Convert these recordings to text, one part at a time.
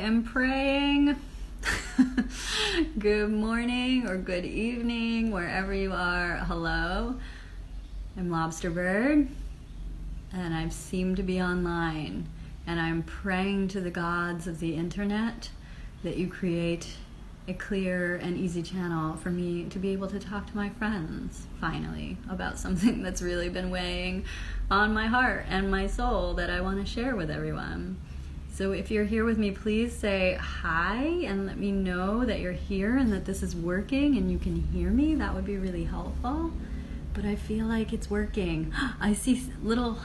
am praying. Good morning or good evening, wherever you are. Hello, I'm Lobsterbird, and I seem to be online, and I'm praying to the gods of the internet that you create a clear and easy channel for me to be able to talk to my friends, finally, about something that's really been weighing on my heart and my soul that I want to share with everyone. So if you're here with me, please say hi and let me know that you're here and that this is working and you can hear me. That would be really helpful. But I feel like it's working. I see little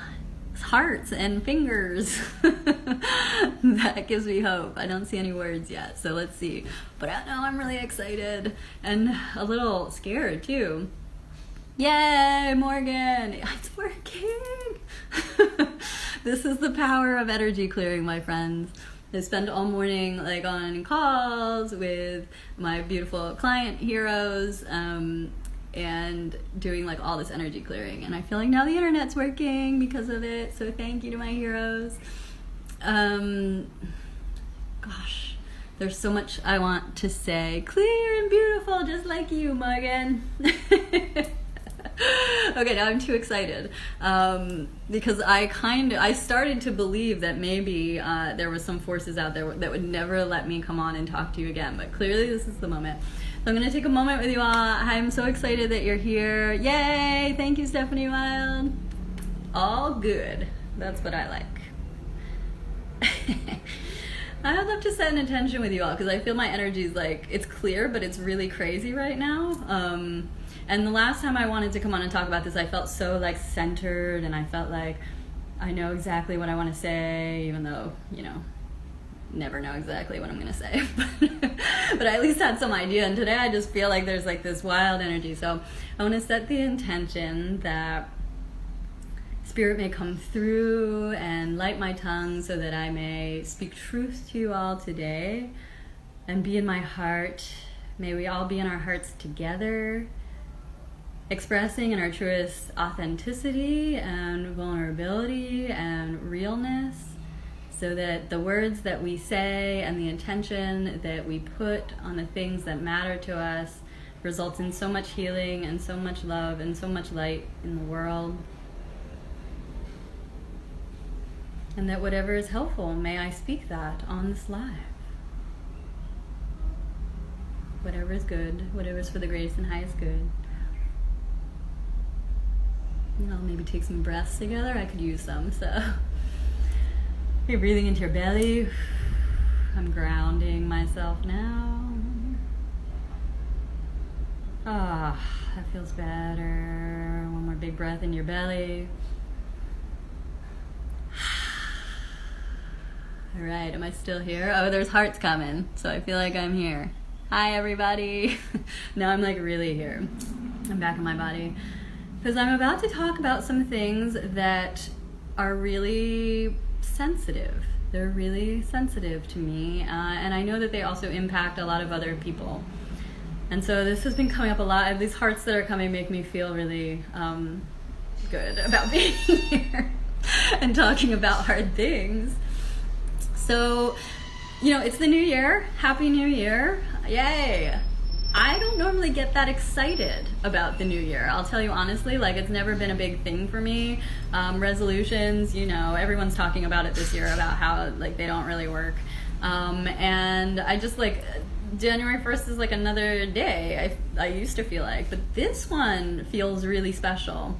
hearts and fingers. That gives me hope. I don't see any words yet, so let's see. But I know I'm really excited and a little scared too. Yay, Morgan! It's working! This is the power of energy clearing, my friends. I spent all morning on calls with my beautiful client heroes and doing all this energy clearing. And I feel like now the internet's working because of it. So thank you to my heroes. Gosh, there's so much I want to say. Clear and beautiful, just like you, Morgan. Okay, now I'm too excited because I started to believe that maybe there were some forces out there that would never let me come on and talk to you again, but clearly this is the moment. So I'm going to take a moment with you all. I'm so excited that you're here. Yay! Thank you, Stephanie Wild. All good. That's what I like. I would love to set an intention with you all because I feel my energy is it's clear, but it's really crazy right now. And the last time I wanted to come on and talk about this, I felt so centered, and I felt like I know exactly what I want to say, even though, never know exactly what I'm going to say. But I at least had some idea, and today I just feel like there's this wild energy. So I want to set the intention that Spirit may come through and light my tongue so that I may speak truth to you all today and be in my heart. May we all be in our hearts together, expressing in our truest authenticity and vulnerability and realness, so that the words that we say and the intention that we put on the things that matter to us results in so much healing and so much love and so much light in the world. And that whatever is helpful, may I speak that on this live. Whatever is good, whatever is for the greatest and highest good. Maybe take some breaths together. I could use some. So you're breathing into your belly. I'm grounding myself now. That feels better. One more big breath in your belly. All right, am I still here? Oh, there's hearts coming, so I feel like I'm here. Hi, everybody. Now I'm really here. I'm back in my body. Because I'm about to talk about some things that are really sensitive. They're really sensitive to me, and I know that they also impact a lot of other people. And so this has been coming up a lot. These hearts that are coming make me feel really good about being here and talking about hard things. So, it's the new year. Happy New Year. Yay! I don't normally get that excited about the new year. I'll tell you honestly, it's never been a big thing for me. Resolutions, everyone's talking about it this year about how they don't really work. And I just January 1st is another day, I used to feel like, but this one feels really special.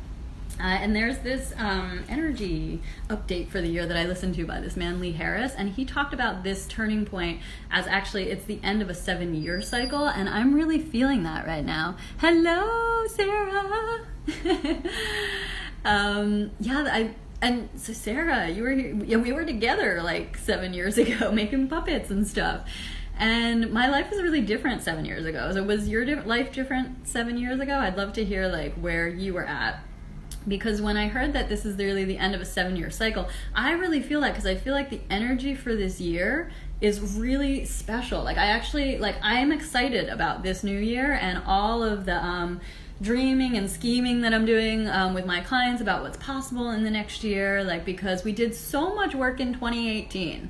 And there's this energy update for the year that I listened to by this man, Lee Harris, and he talked about this turning point as actually it's the end of a 7-year cycle, and I'm really feeling that right now. Hello, Sarah! And so Sarah, you were here, we were together 7 years ago making puppets and stuff. And my life was really different 7 years ago. So was your life different 7 years ago? I'd love to hear where you were at. Because when I heard that this is really the end of a 7-year cycle, I really feel that because I feel like the energy for this year is really special. I am excited about this new year and all of the dreaming and scheming that I'm doing with my clients about what's possible in the next year, because we did so much work in 2018.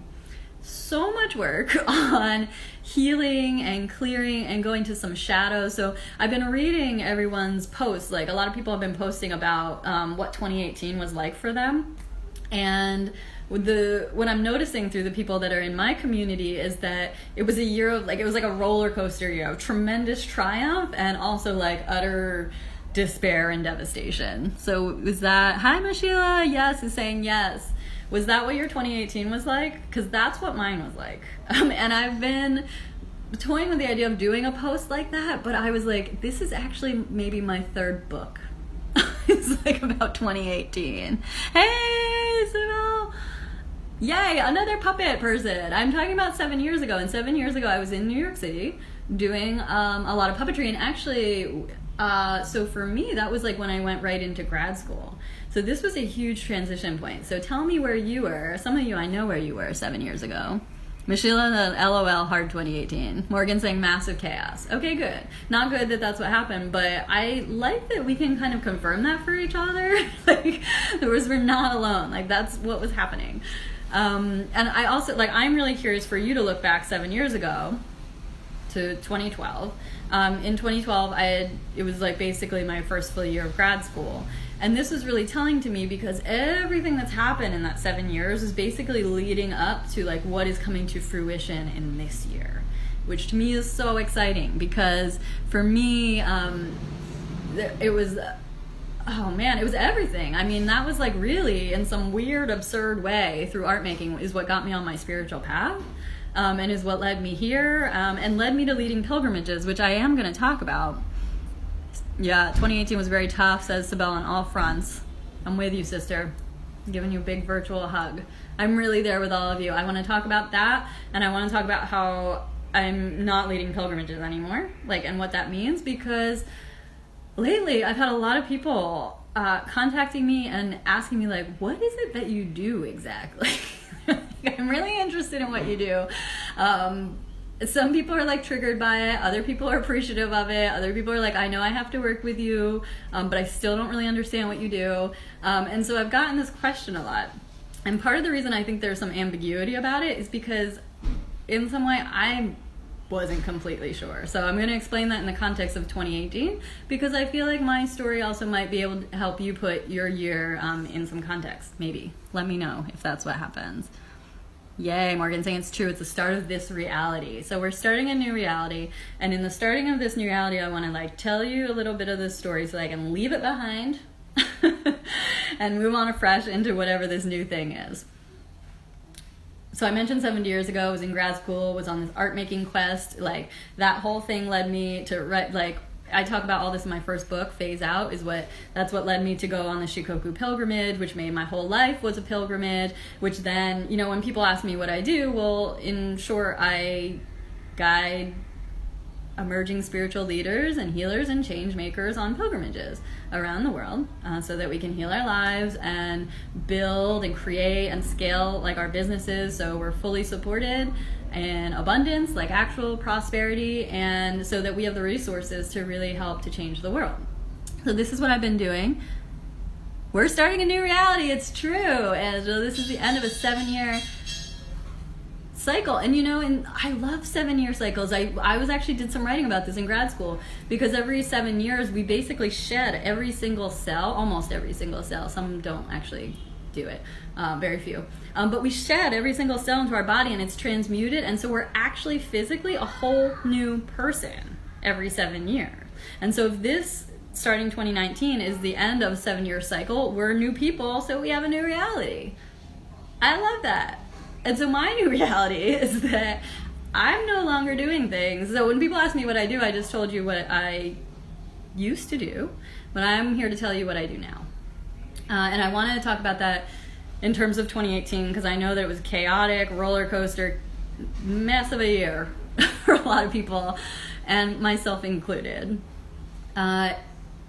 so much work on healing and clearing and going to some shadows. So I've been reading everyone's posts. Like, a lot of people have been posting about what 2018 was like for them. And what I'm noticing through the people that are in my community is that it was a year of, like, it was like a roller coaster year of tremendous triumph and also like utter despair and devastation. So was that, hi Mashila, yes is saying yes. Was that what your 2018 was like? Because that's what mine was like. And I've been toying with the idea of doing a post like that, but I was like, this is actually maybe my third book. It's like about 2018. Hey, Sybil! Yay, another puppet person. I'm talking about 7 years ago. And 7 years ago, I was in New York City doing a lot of puppetry. And actually, so for me, that was like when I went right into grad school. So this was a huge transition point. So tell me where you were. Some of you, I know where you were 7 years ago. Michelle, LOL, hard 2018. Morgan saying massive chaos. Okay, good. Not good that that's what happened, but I like that we can kind of confirm that for each other. Like, we're not alone. Like, that's what was happening. And I also, like, I'm really curious for you to look back 7 years ago to 2012. In 2012, it was like basically my first full year of grad school. And this was really telling to me because everything that's happened in that 7 years is basically leading up to like what is coming to fruition in this year, which to me is so exciting because for me, it was, oh man, it was everything. I mean, that was like really in some weird, absurd way through art making is what got me on my spiritual path. And is what led me here and led me to leading pilgrimages, which I am going to talk about. Yeah, 2018 was very tough, says Sibel on all fronts. I'm with you, sister. I'm giving you a big virtual hug. I'm really there with all of you. I want to talk about that, and I want to talk about how I'm not leading pilgrimages anymore, like, and what that means, because lately I've had a lot of people contacting me and asking me, like, what is it that you do exactly? I'm really interested in what you do. Some people are like triggered by it. Other people are appreciative of it. Other people are like, I know I have to work with you, but I still don't really understand what you do. And so I've gotten this question a lot. And part of the reason I think there's some ambiguity about it is because in some way I wasn't completely sure. So I'm going to explain that in the context of 2018 because I feel like my story also might be able to help you put your year in some context. Maybe. Let me know if that's what happens. Yay, Morgan saying it's true. It's the start of this reality. So we're starting a new reality. And in the starting of this new reality, I want to like tell you a little bit of this story so that I can leave it behind and move on afresh into whatever this new thing is. So I mentioned 7 years ago, I was in grad school, was on this art making quest. Like that whole thing led me to write, like, I talk about all this in my first book, Phase Out, that's what led me to go on the Shikoku pilgrimage, which made my whole life was a pilgrimage, which then, you know, when people ask me what I do, well, in short, I guide emerging spiritual leaders and healers and change makers on pilgrimages around the world so that we can heal our lives and build and create and scale like our businesses so we're fully supported and abundance, like actual prosperity, and so that we have the resources to really help to change the world. So this is what I've been doing. We're starting a new reality, it's true. And so this is the end of a 7-year cycle. And you know, and I love 7-year cycles. I was actually did some writing about this in grad school because every 7 years we basically shed every single cell, almost every single cell. Some don't actually do it, very few. But we shed every single cell into our body and it's transmuted, and so we're actually physically a whole new person every 7 years. And so if this, starting 2019, is the end of a 7-year cycle, we're new people, so we have a new reality. I love that. And so my new reality is that I'm no longer doing things. So when people ask me what I do, I just told you what I used to do, but I'm here to tell you what I do now. And I wanted to talk about that in terms of 2018 because I know that it was a chaotic, roller coaster, mess of a year for a lot of people, and myself included. And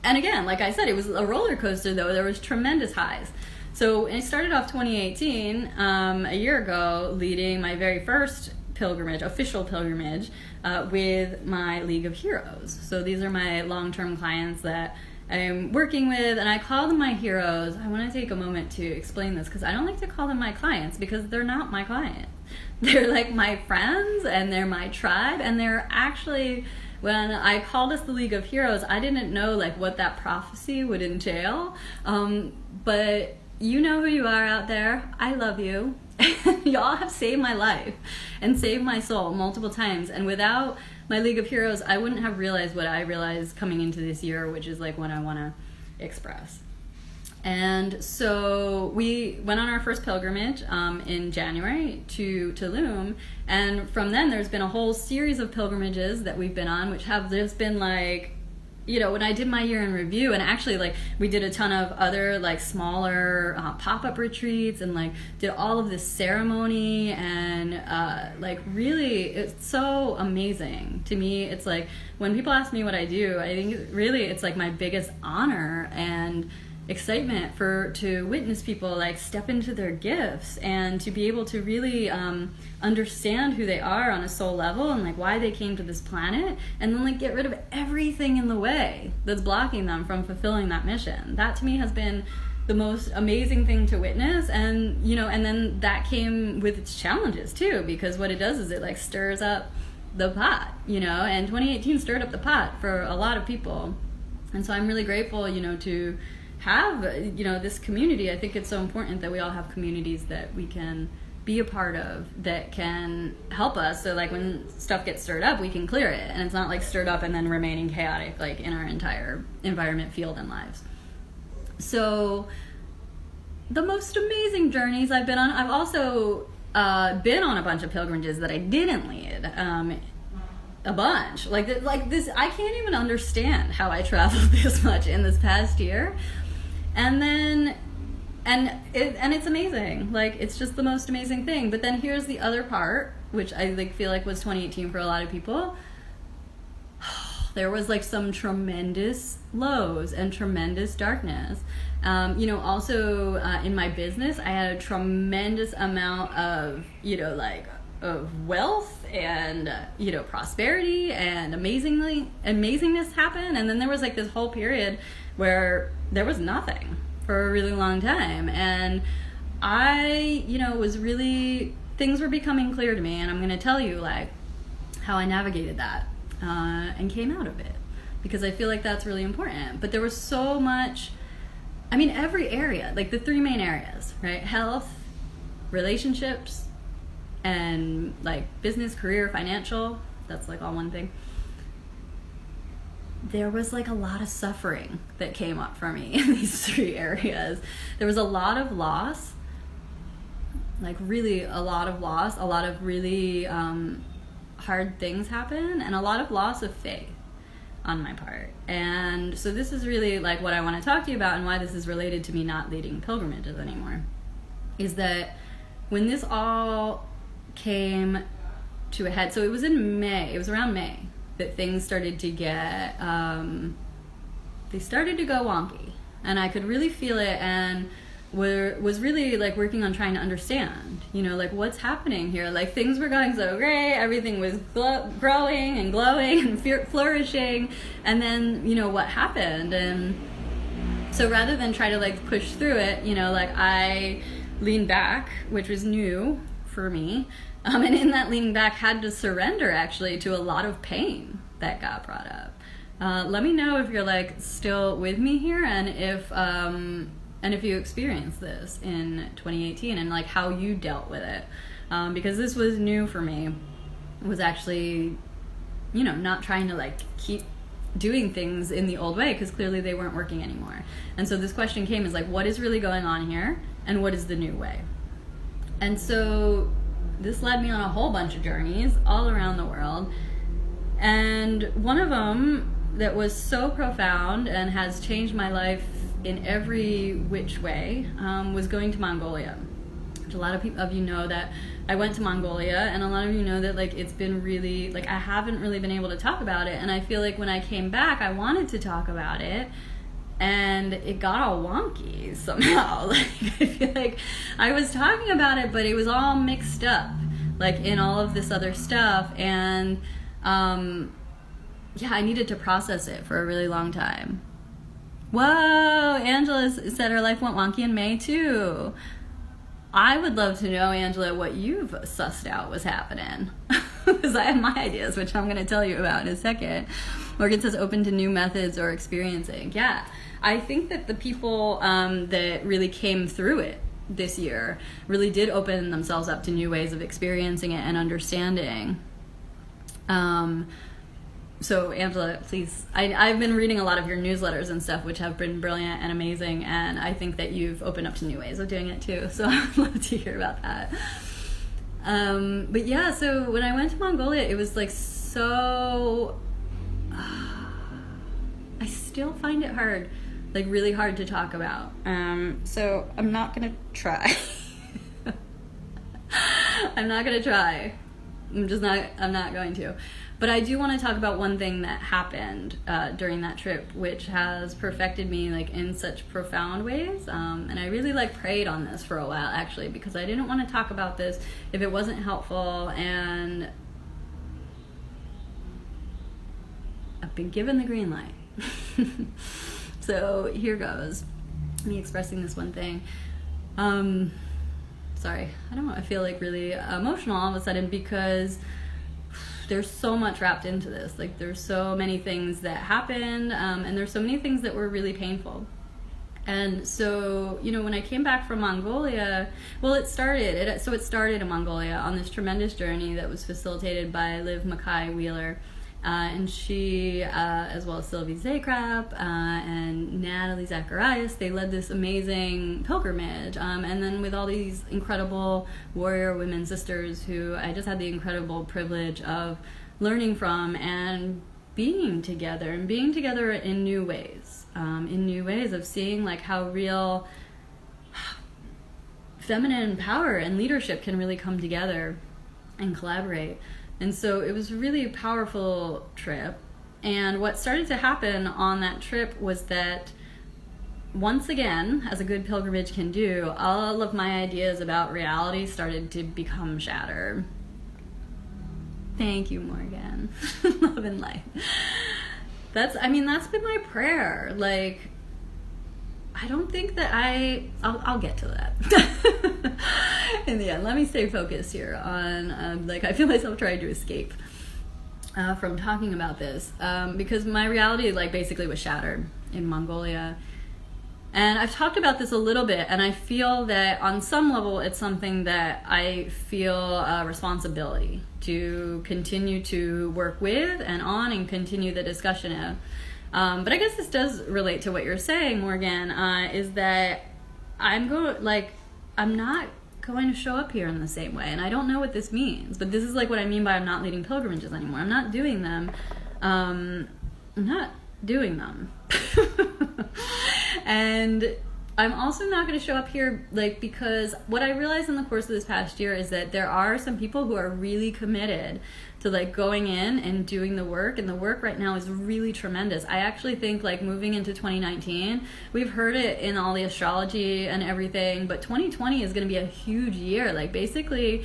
again, like I said, it was a roller coaster though. There was tremendous highs. So I started off 2018, a year ago, leading my very first pilgrimage, official pilgrimage, with my League of Heroes. So these are my long-term clients that I'm working with, and I call them my heroes. I want to take a moment to explain this because I don't like to call them my clients because they're not my clients. They're like my friends and they're my tribe, and they're actually, when I called us the League of Heroes, I didn't know like what that prophecy would entail. But you know who you are out there. I love you. Y'all have saved my life and saved my soul multiple times, and without my League of Heroes, I wouldn't have realized what I realized coming into this year, which is like what I want to express. And so we went on our first pilgrimage in January to Tulum, and from then there's been a whole series of pilgrimages that we've been on, which have just been like, you know, when I did my year in review, and actually like we did a ton of other like smaller pop-up retreats, and like did all of this ceremony, and like really it's so amazing to me. It's like when people ask me what I do, I think really it's like my biggest honor and excitement to witness people like step into their gifts and to be able to really understand who they are on a soul level and like why they came to this planet, and then like get rid of everything in the way that's blocking them from fulfilling that mission. That to me has been the most amazing thing to witness. And you know, and then that came with its challenges too, because what it does is it like stirs up the pot, you know, and 2018 stirred up the pot for a lot of people. And so I'm really grateful, you know, to have, you know, this community. I think it's so important that we all have communities that we can be a part of that can help us, so like when stuff gets stirred up we can clear it, and it's not like stirred up and then remaining chaotic like in our entire environment, field, and lives. So the most amazing journeys I've been on. I've also been on a bunch of pilgrimages that I didn't lead, a bunch like this. I can't even understand how I traveled this much in this past year. And then, and it's amazing. Like, it's just the most amazing thing. But then here's the other part, which I like feel like was 2018 for a lot of people. There was like some tremendous lows and tremendous darkness. You know, also in my business, I had a tremendous amount of, you know, like of wealth and, you know, prosperity and amazingness happen. And then there was like this whole period where there was nothing for a really long time. And I, you know, was really, things were becoming clear to me. And I'm going to tell you like how I navigated that and came out of it, because I feel like that's really important. But there was so much, I mean, every area, like the three main areas, right? Health, relationships, and like business, career, financial, that's like all one thing. There was like a lot of suffering that came up for me in these three areas. There was a lot of loss, like really a lot of loss, a lot of really hard things happen, and a lot of loss of faith on my part. And so this is really like what I want to talk to you about, and why this is related to me not leading pilgrimages anymore, is that when this all came to a head, so it was in May, it was around May, that things started to get, they started to go wonky, and I could really feel it, and was really like working on trying to understand, you know, like what's happening here. Like things were going so great, everything was growing and glowing and flourishing, and then, you know, what happened? And so rather than try to like push through it, you know, like I leaned back, which was new for me. And in that leaning back, had to surrender actually to a lot of pain that got brought up. Let me know if you're like still with me here, and if you experienced this in 2018 and like how you dealt with it, because this was new for me. It was actually, you know, not trying to like keep doing things in the old way, because clearly they weren't working anymore. And so this question came is like, what is really going on here, and what is the new way? And so this led me on a whole bunch of journeys all around the world. And one of them that was so profound and has changed my life in every which way was going to Mongolia. A lot of people of you know that I went to Mongolia, and a lot of you know that like it's been really, like I haven't really been able to talk about it. And I feel like when I came back, I wanted to talk about it, and it got all wonky somehow. Like I feel like I was talking about it, but it was all mixed up, like in all of this other stuff. And yeah, I needed to process it for a really long time. Whoa, Angela said her life went wonky in May too. I would love to know, Angela, what you've sussed out was happening. Because I have my ideas, which I'm going to tell you about in a second. Morgan says open to new methods or experiencing. Yeah, I think that the people that really came through it this year really did open themselves up to new ways of experiencing it and understanding. So Angela, please, I've been reading a lot of your newsletters and stuff, which have been brilliant and amazing, and I think that you've opened up to new ways of doing it too, so I'd love to hear about that. But yeah, so when I went to Mongolia, it was like so... I still find it hard, like really hard to talk about. So I'm not gonna try. I'm not gonna try. I'm not going to. But I do want to talk about one thing that happened during that trip, which has perfected me like in such profound ways. And I really like prayed on this for a while, actually, because I didn't want to talk about this if it wasn't helpful. And I've been given the green light. So here goes. Me expressing this one thing. Sorry, I don't know. I feel like really emotional all of a sudden because there's so much wrapped into this. Like there's so many things that happened, and there's so many things that were really painful. And so, you know, when I came back from Mongolia, well, it started in Mongolia on this tremendous journey that was facilitated by Liv Mackay Wheeler. And she, as well as Sylvie Zakrap and Natalie Zacharias, they led this amazing pilgrimage. And then with all these incredible warrior women sisters who I just had the incredible privilege of learning from and being together in new ways of seeing like how real feminine power and leadership can really come together and collaborate. And so it was really a powerful trip. And what started to happen on that trip was that once again, as a good pilgrimage can do, all of my ideas about reality started to become shattered. Thank you, Morgan. Love and light. That's been my prayer. Like, I don't think that I'll get to that in the end. Let me stay focused here on, I feel myself trying to escape from talking about this because my reality, basically was shattered in Mongolia. And I've talked about this a little bit, and I feel that on some level it's something that I feel a responsibility to continue to work with and on and continue the discussion of. But I guess this does relate to what you're saying, Morgan, is that I'm not going to show up here in the same way. And I don't know what this means, but this is what I mean by I'm not leading pilgrimages anymore. I'm not doing them. I'm not doing them. And I'm also not going to show up here because what I realized in the course of this past year is that there are some people who are really committed to going in and doing the work, and the work right now is really tremendous. I actually think moving into 2019, we've heard it in all the astrology and everything, but 2020 is going to be a huge year. Basically,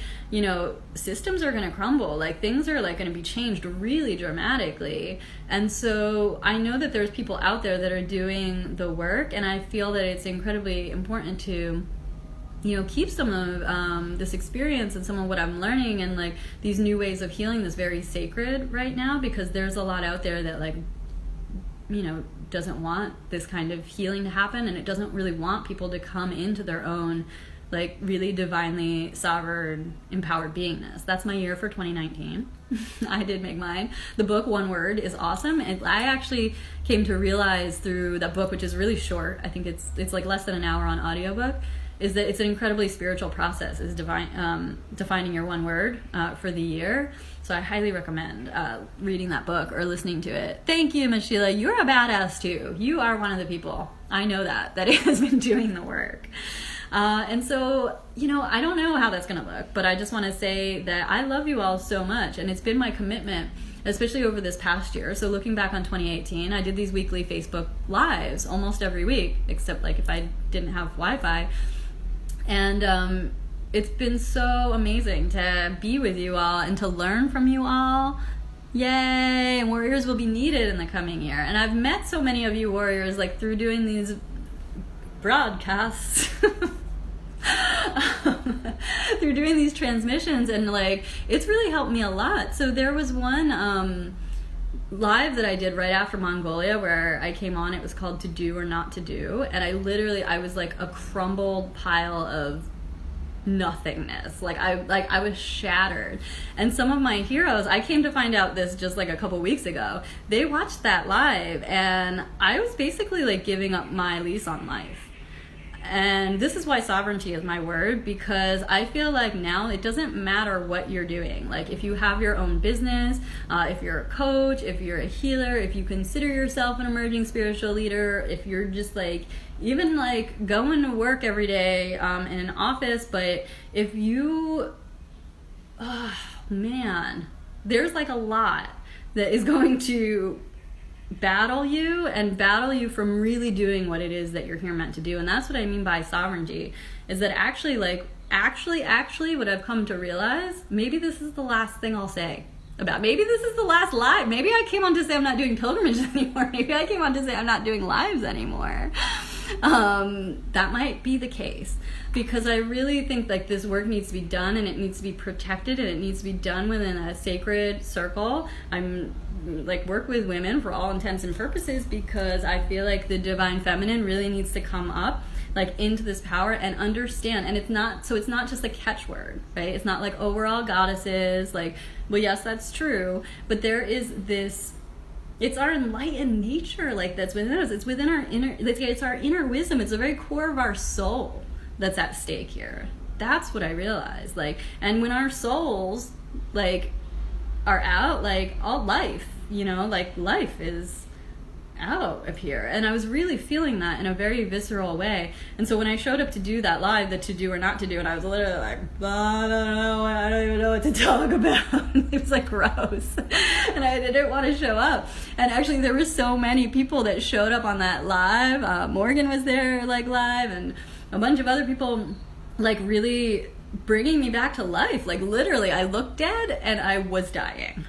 systems are going to crumble. Things are going to be changed really dramatically. And so I know that there's people out there that are doing the work, and I feel that it's incredibly important to keep some of this experience and some of what I'm learning and these new ways of healing this very sacred right now, because there's a lot out there that doesn't want this kind of healing to happen, and it doesn't really want people to come into their own really divinely sovereign empowered beingness. That's my year for 2019. I did make mine. The book One Word is awesome, and I actually came to realize through that book, which is really short, I think it's less than an hour on audiobook, is that it's an incredibly spiritual process, is defining your one word for the year. So I highly recommend reading that book or listening to it. Thank you, Miss Sheila. You're a badass too. You are one of the people, I know that has been doing the work. And so, I don't know how that's going to look, but I just want to say that I love you all so much, and it's been my commitment, especially over this past year. So looking back on 2018, I did these weekly Facebook Lives almost every week, except if I didn't have Wi-Fi. And it's been so amazing to be with you all and to learn from you all Yay! And warriors will be needed in the coming year. And I've met so many of you warriors, like, through doing these broadcasts. Through doing these transmissions, and like it's really helped me a lot. So there was one live that I did right after Mongolia where I came on. It was called To Do or Not to Do, and I was like a crumbled pile of nothingness. Like I was shattered. And some of my heroes, I came to find out this just like a couple weeks ago, they watched that live, and I was basically like giving up my lease on life. And this is why sovereignty is my word, because I feel like now it doesn't matter what you're doing. Like if you have your own business, if you're a coach, if you're a healer, if you consider yourself an emerging spiritual leader, if you're just like even like going to work every day in an office, but if you, oh man, there's like a lot that is going to battle you from really doing what it is that you're here meant to do. And that's what I mean by sovereignty, is that actually what I've come to realize, maybe this is the last thing I'll say about, maybe this is the last live, maybe I came on to say I'm not doing pilgrimages anymore, maybe I came on to say I'm not doing lives anymore. That might be the case, because I really think like this work needs to be done, and it needs to be protected, and it needs to be done within a sacred circle. I'm like work with women for all intents and purposes, because I feel like the divine feminine really needs to come up like into this power and understand. And it's not just a catchword, right? It's not like, oh, we're all goddesses, like, well, yes, that's true, but there is this, it's our enlightened nature, like that's within us. It's within our inner, it's our inner wisdom. It's the very core of our soul that's at stake here. That's what I realized. Like, and when our souls like are out, like all life, you know, like life is out of here. And I was really feeling that in a very visceral way. And so when I showed up to do that live, the To Do or Not to Do, and I was literally like, I don't even know what to talk about. It was like gross. And I didn't want to show up. And actually there were so many people that showed up on that live. Morgan was there like live, and a bunch of other people like really bringing me back to life. Like literally I looked dead and I was dying.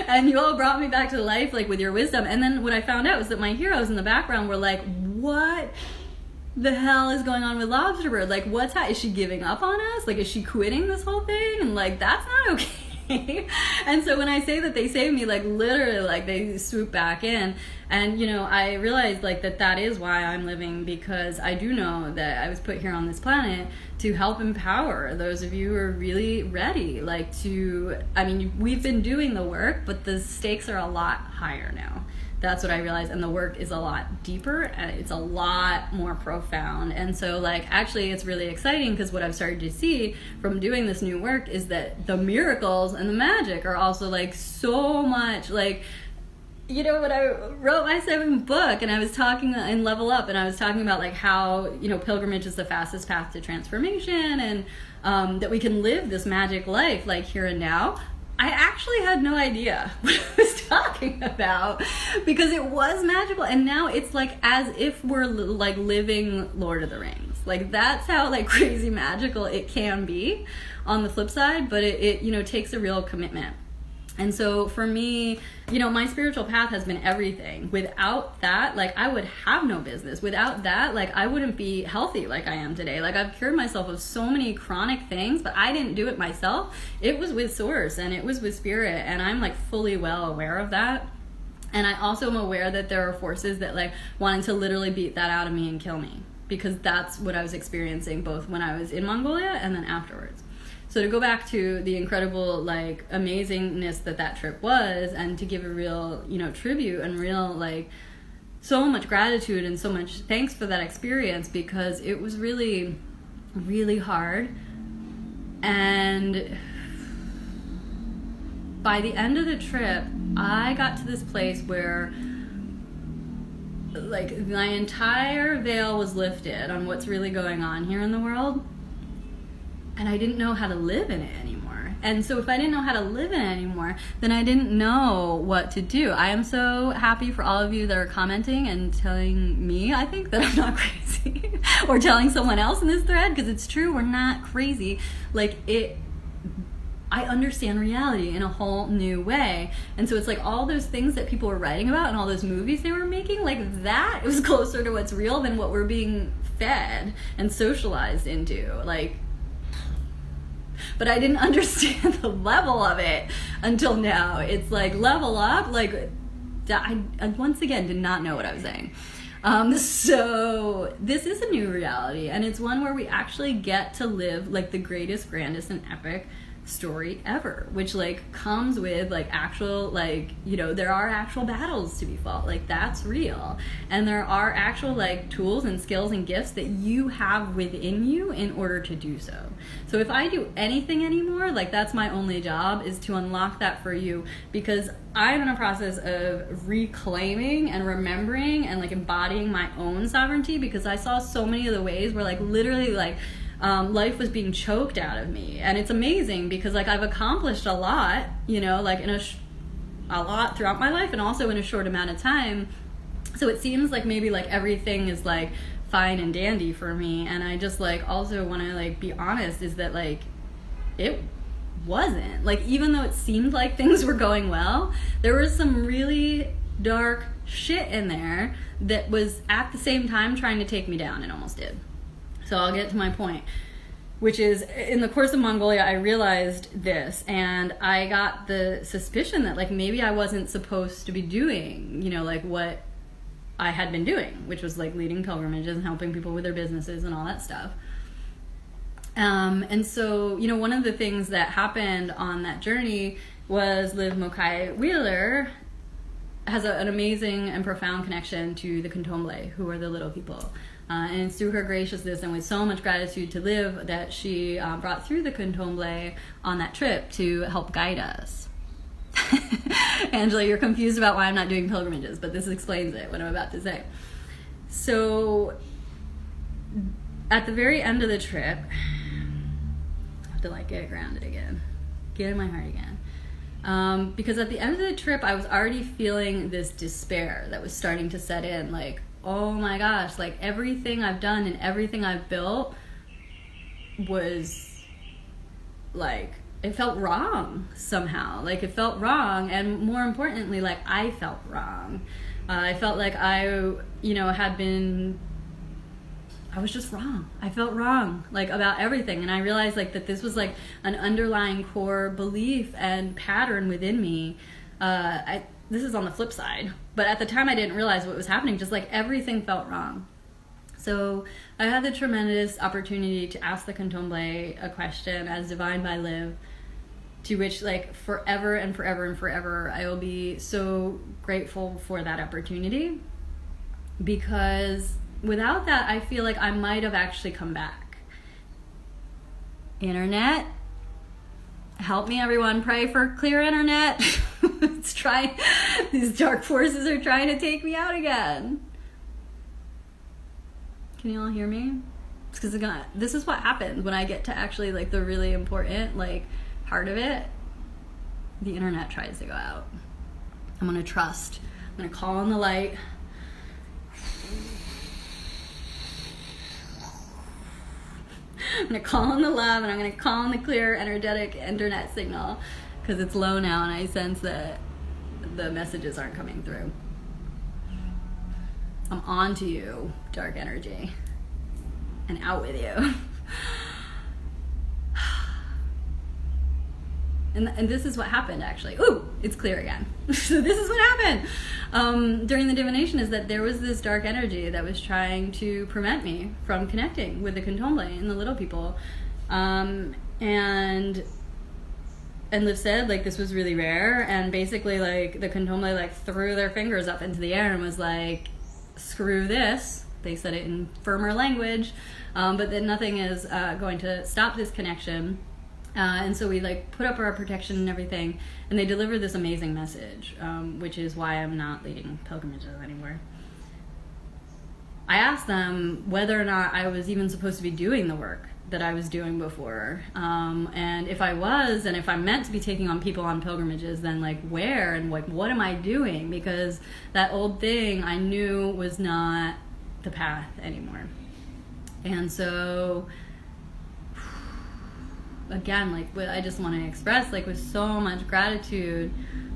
And you all brought me back to life like with your wisdom. And then what I found out was that my heroes in the background were like, what the hell is going on with Lobsterbird? Like what's that? Is she giving up on us? Like is she quitting this whole thing? And like that's not okay. And so when I say that they saved me, like literally like they swoop back in. And you know, I realized like that is why I'm living, because I do know that I was put here on this planet to help empower those of you who are really ready, like to, I mean, we've been doing the work, but the stakes are a lot higher now. That's what I realized. And the work is a lot deeper and it's a lot more profound. And so like, actually it's really exciting, because what I've started to see from doing this new work is that the miracles and the magic are also like so much like, you know, when I wrote my 7th book and I was talking in Level Up, and I was talking about like how, you know, pilgrimage is the fastest path to transformation, and that we can live this magic life like here and now. I actually had no idea what I was talking about, because it was magical, and now it's like as if we're like living Lord of the Rings. Like that's how like crazy magical it can be on the flip side, but it you know, takes a real commitment. And so for me, you know, my spiritual path has been everything. Without that, like I would have no business. Without that, like I wouldn't be healthy like I am today. Like I've cured myself of so many chronic things, but I didn't do it myself. It was with source and it was with spirit. And I'm like fully well aware of that. And I also am aware that there are forces that like wanting to literally beat that out of me and kill me, because that's what I was experiencing both when I was in Mongolia and then afterwards. So to go back to the incredible, like, amazingness that trip was, and to give a real, you know, tribute and real, like, so much gratitude and so much thanks for that experience, because it was really, really hard. And by the end of the trip, I got to this place where, like, my entire veil was lifted on what's really going on here in the world. And I didn't know how to live in it anymore. And so if I didn't know how to live in it anymore, then I didn't know what to do. I am so happy for all of you that are commenting and telling me, I think, that I'm not crazy. Or telling someone else in this thread, because it's true, we're not crazy. Like, I understand reality in a whole new way. And so it's like all those things that people were writing about and all those movies they were making, like that, it was closer to what's real than what we're being fed and socialized into. Like, but I didn't understand the level of it until now. It's like level up, like I once again did not know what I was saying. So this is a new reality, and it's one where we actually get to live like the greatest, grandest, and epic story ever, which like comes with like actual, like, you know, there are actual battles to be fought, like that's real, and there are actual like tools and skills and gifts that you have within you in order to do so. So if I do anything anymore, like that's my only job, is to unlock that for you, because I'm in a process of reclaiming and remembering and like embodying my own sovereignty, because I saw so many of the ways where like literally like life was being choked out of me. And it's amazing because like I've accomplished a lot, you know, like in a lot throughout my life and also in a short amount of time. So it seems like maybe like everything is like fine and dandy for me. And I just like also want to like be honest, is that like it wasn't. Like even though it seemed like things were going well, there was some really dark shit in there that was at the same time trying to take me down, and almost did. So I'll get to my point, which is in the course of Mongolia, I realized this, and I got the suspicion that like maybe I wasn't supposed to be doing, you know, like what I had been doing, which was like leading pilgrimages and helping people with their businesses and all that stuff. And so, you know, one of the things that happened on that journey was Liv Mokai Wheeler has an amazing and profound connection to the Candomblé, who are the little people. And it's through her graciousness and with so much gratitude to Liv that she brought through the Candomblé on that trip to help guide us. Angela, you're confused about why I'm not doing pilgrimages, but this explains it, what I'm about to say. So at the very end of the trip, I have to like get grounded again, get in my heart again. Because at the end of the trip, I was already feeling this despair that was starting to set in, like, oh my gosh, like everything I've done and everything I've built was like, it felt wrong somehow. Like it felt wrong, and more importantly, like I felt wrong. I felt like I was just wrong. I felt wrong, like about everything. And I realized like that this was like an underlying core belief and pattern within me. This is on the flip side, but at the time I didn't realize what was happening. Just like everything felt wrong. So I had the tremendous opportunity to ask the Candomblé a question as divined by Liv, to which like forever and forever and forever I will be so grateful for that opportunity, because without that I feel like I might have actually come back. Internet, help me everyone, pray for clear internet. It's trying, these dark forces are trying to take me out again. Can you all hear me? It's because this is what happens when I get to actually like the really important like part of it. The internet tries to go out. I'm gonna trust. I'm gonna call on the light. I'm gonna call on the love, and I'm gonna call on the clear energetic internet signal, because it's low now and I sense that the messages aren't coming through. I'm on to you, dark energy, and out with you. And this is what happened, actually. Ooh, it's clear again. So this is what happened during the divination, is that there was this dark energy that was trying to prevent me from connecting with the Candomblé and the little people. And Liv said, like, this was really rare, and basically, like, the Candomblé, like, threw their fingers up into the air and was like, screw this. They said it in firmer language, but that nothing is going to stop this connection. And so we like put up our protection and everything, and they delivered this amazing message, which is why I'm not leading pilgrimages anymore. I asked them whether or not I was even supposed to be doing the work that I was doing before, and if I was, and if I'm meant to be taking on people on pilgrimages, then like where and like what am I doing? Because that old thing I knew was not the path anymore. And so I again, like what I just want to express, like with so much gratitude,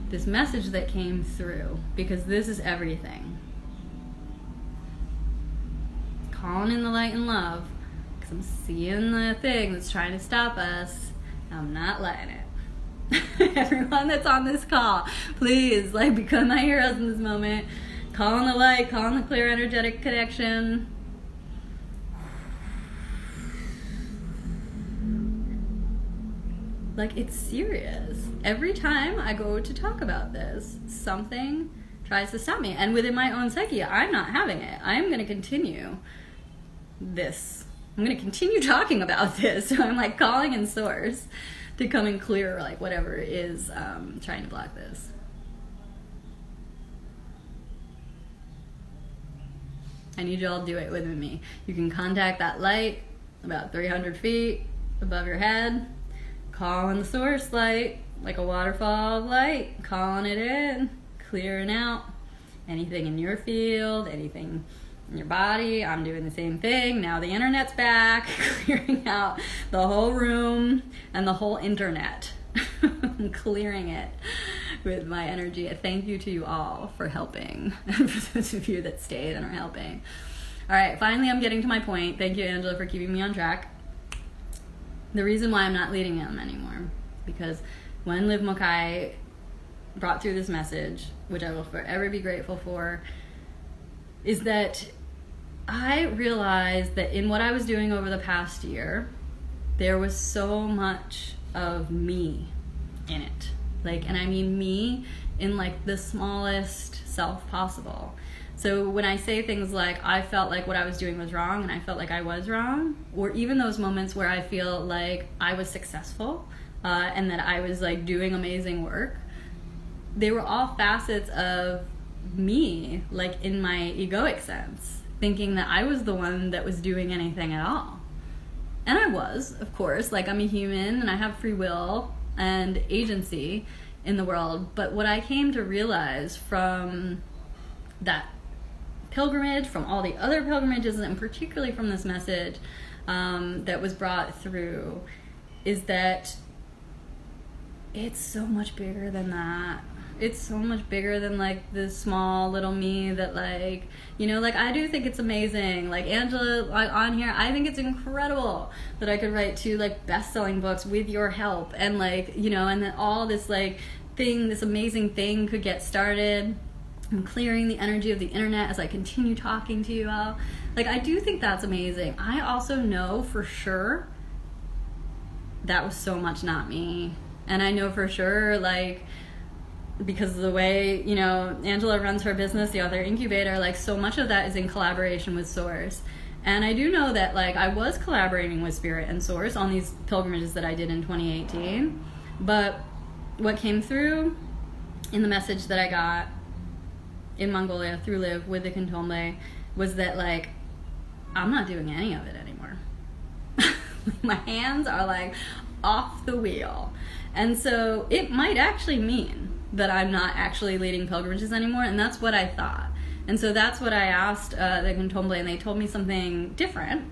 this message that came through, because this is everything. Calling in the light and love, because I'm seeing the thing that's trying to stop us. I'm not letting it. Everyone that's on this call, please, like, become my heroes in this moment. Call in the light, call in the clear energetic connection. Like, it's serious. Every time I go to talk about this, something tries to stop me. And within my own psyche, I'm not having it. I'm going to continue this. I'm going to continue talking about this. So I'm like calling in source to come and clear like whatever is trying to block this. I need you all to do it with me. You can contact that light about 300 feet above your head. Call in the source light, like a waterfall of light, calling it in, clearing out anything in your field, anything in your body. I'm doing the same thing. Now the internet's back, clearing out the whole room and the whole internet. I'm clearing it with my energy. A thank you to you all for helping, and for those of you that stayed and are helping. All right, finally I'm getting to my point. Thank you, Angela, for keeping me on track. The reason why I'm not leading them anymore, because when Liv Mokai brought through this message, which I will forever be grateful for, is that I realized that in what I was doing over the past year, there was so much of me in it. Like, and I mean me in like the smallest self possible. So when I say things like I felt like what I was doing was wrong and I felt like I was wrong, or even those moments where I feel like I was successful and that I was like doing amazing work, they were all facets of me, like in my egoic sense, thinking that I was the one that was doing anything at all. And I was, of course, like I'm a human and I have free will and agency in the world. But what I came to realize from that pilgrimage, from all the other pilgrimages, and particularly from this message that was brought through, is that it's so much bigger than that. It's so much bigger than like this small little me that like, you know, like I do think it's amazing. Like Angela on here, I think it's incredible that I could write 2 like best-selling books with your help, and like, you know, and that all this like thing, this amazing thing could get started. I'm clearing the energy of the internet as I continue talking to you all. Like, I do think that's amazing. I also know for sure that was so much not me. And I know for sure, like, because of the way, you know, Angela runs her business, the Author Incubator, like, so much of that is in collaboration with Source. And I do know that, like, I was collaborating with Spirit and Source on these pilgrimages that I did in 2018. But what came through in the message that I got in Mongolia through Liv with the Candomblé was that, like, I'm not doing any of it anymore. My hands are like off the wheel. And so it might actually mean that I'm not actually leading pilgrimages anymore, and that's what I thought. And so that's what I asked the Candomblé, and they told me something different.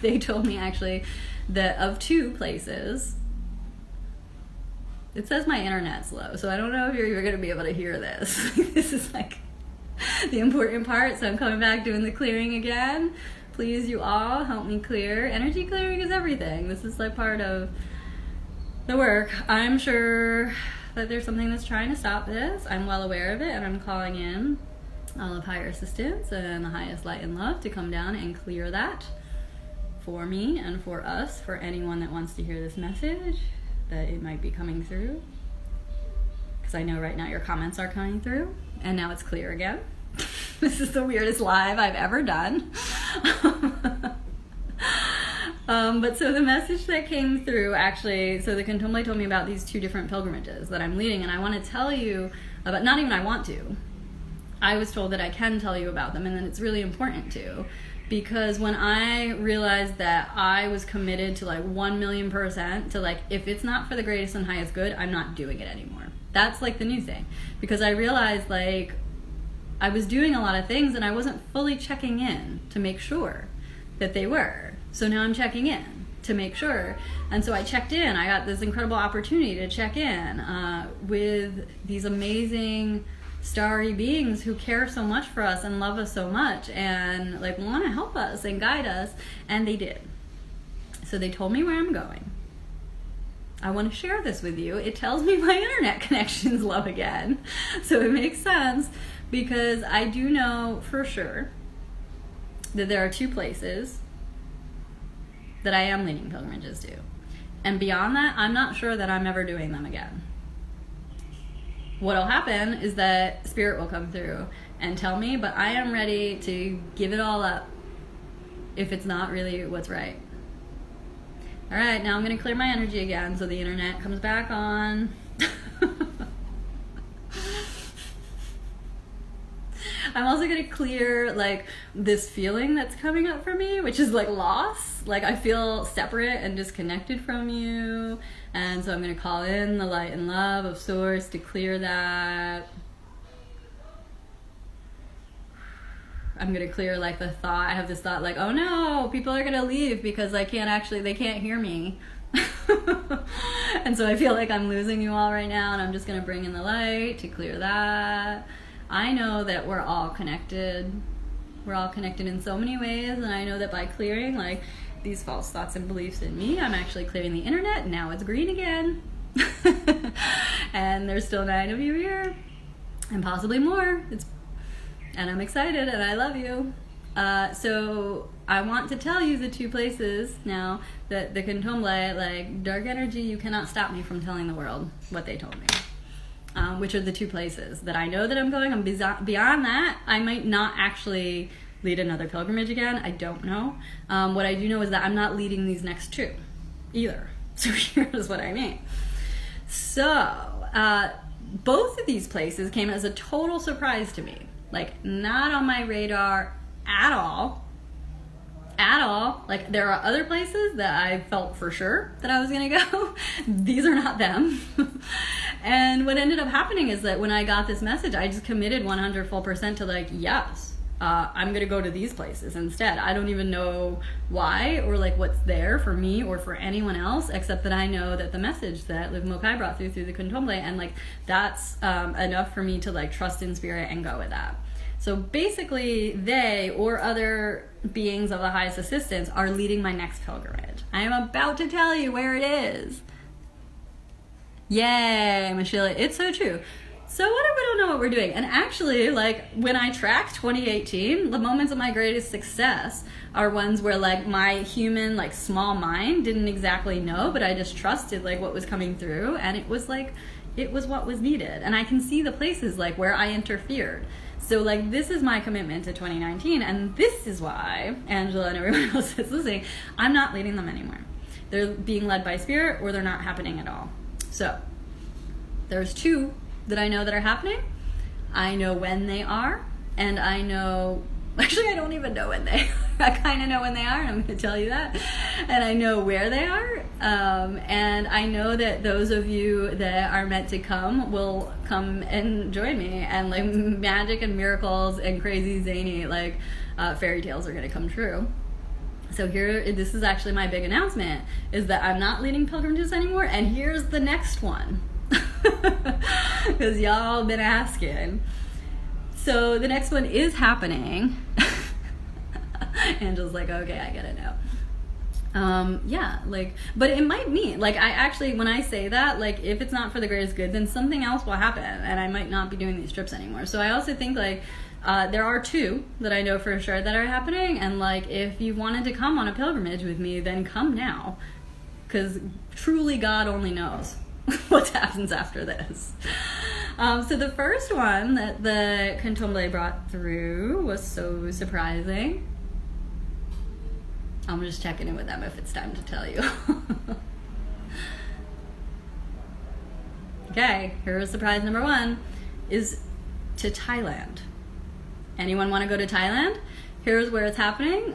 They told me actually that of 2 places, it says my internet's low, so I don't know if you're going to be able to hear this. This is like the important part, so I'm coming back doing the clearing again. Please, you all, help me clear. Energy clearing is everything. This is like part of the work. I'm sure that there's something that's trying to stop this. I'm well aware of it, and I'm calling in all of higher assistance and the highest light and love to come down and clear that for me and for us, for anyone that wants to hear this message, that it might be coming through. Because I know right now your comments are coming through, and now it's clear again. This is the weirdest live I've ever done. But so the message that came through, actually, so the Candomblé told me about these 2 different pilgrimages that I'm leading, and I want to tell you about, not even I want to, I was told that I can tell you about them, and that it's really important to, because when I realized that I was committed to like 1,000,000% to like, if it's not for the greatest and highest good, I'm not doing it anymore. That's like the new thing, because I realized like I was doing a lot of things and I wasn't fully checking in to make sure that they were. So now I'm checking in. to make sure. And so I checked in. I got this incredible opportunity to check in with these amazing starry beings who care so much for us and love us so much and like want to help us and guide us, and they did. So they told me where I'm going. I want to share this with you. It tells me my internet connection's low again. So it makes sense, because I do know for sure that there are 2 places that I am leading pilgrimages to. And beyond that, I'm not sure that I'm ever doing them again. What'll happen is that Spirit will come through and tell me, but I am ready to give it all up if it's not really what's right. All right, now I'm going to clear my energy again so the internet comes back on. I'm also going to clear like this feeling that's coming up for me, which is like loss. Like I feel separate and disconnected from you. And so I'm going to call in the light and love of Source to clear that. I'm going to clear like the thought. I have this thought like, oh no, people are going to leave because they can't hear me. And so I feel like I'm losing you all right now, and I'm just going to bring in the light to clear that. I know that we're all connected. We're all connected in so many ways, and I know that by clearing like these false thoughts and beliefs in me, I'm actually clearing the internet. Now it's green again. And there's still 9 of you here, and possibly more. And I'm excited, and I love you. So I want to tell you the 2 places now that the Candomblé, like dark energy, you cannot stop me from telling the world what they told me. Which are the 2 places that I know that I'm going. And beyond that, I might not actually lead another pilgrimage again. I don't know. What I do know is that I'm not leading these next 2 either. So here's what I mean. So both of these places came as a total surprise to me. Like not on my radar at all. Like there are other places that I felt for sure that I was gonna go. These are not them. And what ended up happening is that when I got this message, I just committed 100% to like, yes, I'm gonna go to these places instead. I don't even know why or like what's there for me or for anyone else, except that I know that the message that Liv Mokai brought through the Candomblé, and like that's enough for me to like trust in Spirit and go with that. So basically they or other beings of the highest assistance are leading my next pilgrimage. I am about to tell you where it is. Yay, Michelle, it's so true. So what if we don't know what we're doing? And actually, like when I track 2018, the moments of my greatest success are ones where like my human like small mind didn't exactly know, but I just trusted like what was coming through, and it was like it was what was needed. And I can see the places like where I interfered. So like this is my commitment to 2019, and this is why Angela and everyone else that's listening, I'm not leading them anymore. They're being led by Spirit, or they're not happening at all. So there's 2 that I know that are happening. I know when they are, and I know, actually I don't even know when they are. I kind of know when they are, and I'm going to tell you that. And I know where they are, and I know that those of you that are meant to come will come and join me, and like magic and miracles and crazy zany like fairy tales are going to come true. So this is actually my big announcement, is that I'm not leading pilgrimages anymore, and here's the next one. Because y'all been asking. So the next one is happening. Angela's like, okay, I get it now. Yeah, like, but it might mean, like, I actually, when I say that, like, if it's not for the greatest good, then something else will happen, and I might not be doing these trips anymore. So I also think, like, there are 2 that I know for sure that are happening, and, like, if you wanted to come on a pilgrimage with me, then come now, because truly God only knows what happens after this. So the first one that the Candomblé brought through was so surprising. I'm just checking in with them if it's time to tell you. Okay, here's surprise number 1, is to Thailand. Anyone want to go to Thailand? Here's where it's happening.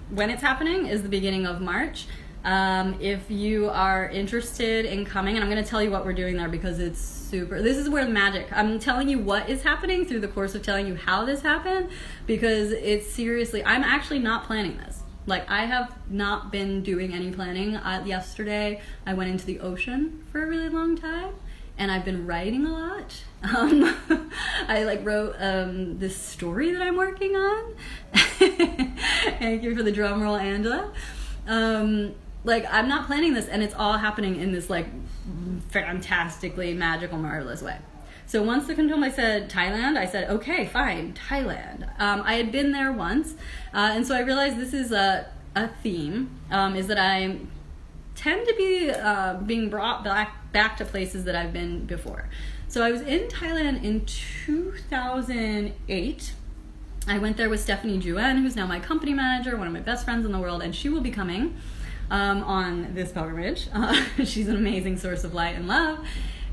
When it's happening is the beginning of March. If you are interested in coming, and I'm going to tell you what we're doing there because it's super, this is where the magic, I'm telling you what is happening through the course of telling you how this happened, because it's seriously, I'm actually not planning this. Like, I have not been doing any planning. Yesterday, I went into the ocean for a really long time, and I've been writing a lot. I like wrote this story that I'm working on. Thank you for the drum roll, Angela. Like, I'm not planning this, and it's all happening in this like fantastically magical, marvelous way. So once the Kondom said Thailand, I said, okay, fine, Thailand. I had been there once, and so I realized this is a theme, is that I tend to be being brought back to places that I've been before. So I was in Thailand in 2008. I went there with Stephanie Juen, who's now my company manager, one of my best friends in the world, and she will be coming on this pilgrimage. She's an amazing source of light and love.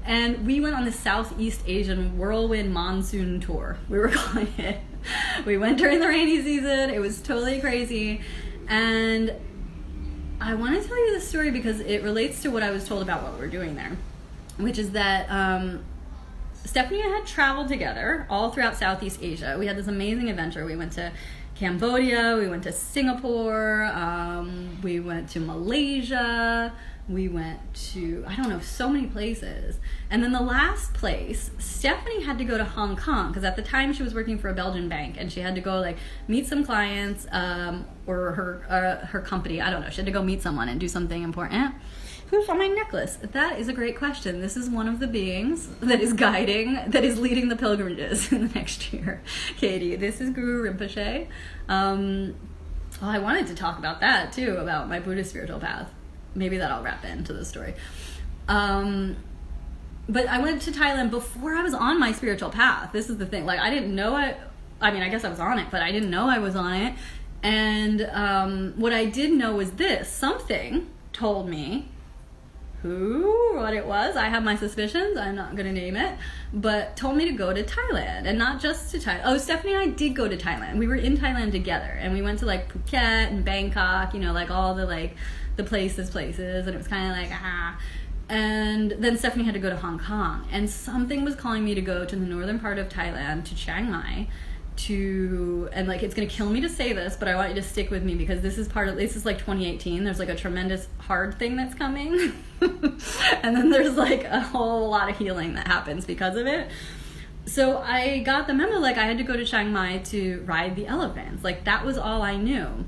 And we went on the Southeast Asian whirlwind monsoon tour, we were calling it. We went during the rainy season. It was totally crazy. And I want to tell you this story because it relates to what I was told about what we're doing there, which is that Stephanie and I had traveled together all throughout Southeast Asia. We had this amazing adventure. We went to Cambodia, we went to Singapore, we went to Malaysia, we went to, I don't know, so many places. And then the last place, Stephanie had to go to Hong Kong, because at the time she was working for a Belgian bank, and she had to go like meet some clients, or her company, I don't know, she had to go meet someone and do something important. Who's on my necklace? That is a great question. This is one of the beings that is leading the pilgrimages in the next year, Katie. This is Guru Rinpoche. I wanted to talk about that too, about my Buddhist spiritual path. Maybe that'll wrap into the story. But I went to Thailand before I was on my spiritual path. This is the thing. Like, I didn't know I mean, I guess I was on it, but I didn't know I was on it. And what I did know was this. Something told me what it was. I have my suspicions. I'm not going to name it. But told me to go to Thailand. And not just to Thailand. Oh, Stephanie and I did go to Thailand. We were in Thailand together. And we went to like Phuket and Bangkok, you know, like all the like the places. And it was kind of like, And then Stephanie had to go to Hong Kong. And something was calling me to go to the northern part of Thailand, to Chiang Mai, and like, it's gonna kill me to say this, but I want you to stick with me because this is like 2018. There's like a tremendous hard thing that's coming. And then there's like a whole lot of healing that happens because of it. So I got the memo, like I had to go to Chiang Mai to ride the elephants. Like, that was all I knew.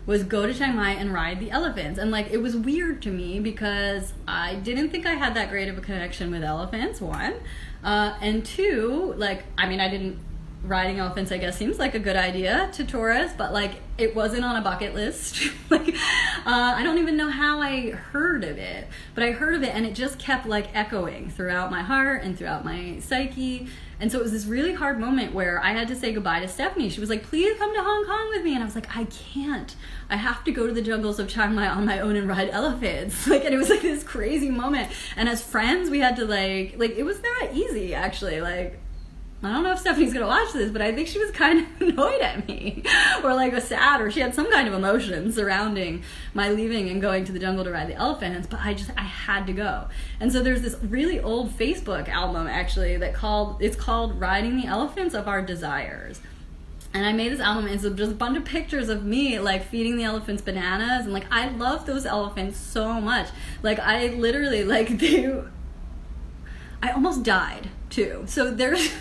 Was go to Chiang Mai and ride the elephants. And like, it was weird to me because I didn't think I had that great of a connection with elephants, one. And two, like, I mean, riding elephants, I guess, seems like a good idea to tourists, but like, it wasn't on a bucket list. Like, I don't even know how I heard of it, but I heard of it and it just kept like echoing throughout my heart and throughout my psyche. And so it was this really hard moment where I had to say goodbye to Stephanie. She was like, please come to Hong Kong with me. And I was like, I can't. I have to go to the jungles of Chiang Mai on my own and ride elephants. Like, and it was like this crazy moment. And as friends, we had to like it was not easy, actually. Like, I don't know if Stephanie's gonna watch this, but I think she was kind of annoyed at me, or like was sad, or she had some kind of emotion surrounding my leaving and going to the jungle to ride the elephants. But I had to go. And so there's this really old Facebook album, actually, it's called Riding the Elephants of Our Desires. And I made this album, and it's just a bunch of pictures of me like feeding the elephants bananas, and like, I love those elephants so much. Like, I literally I almost died too. So this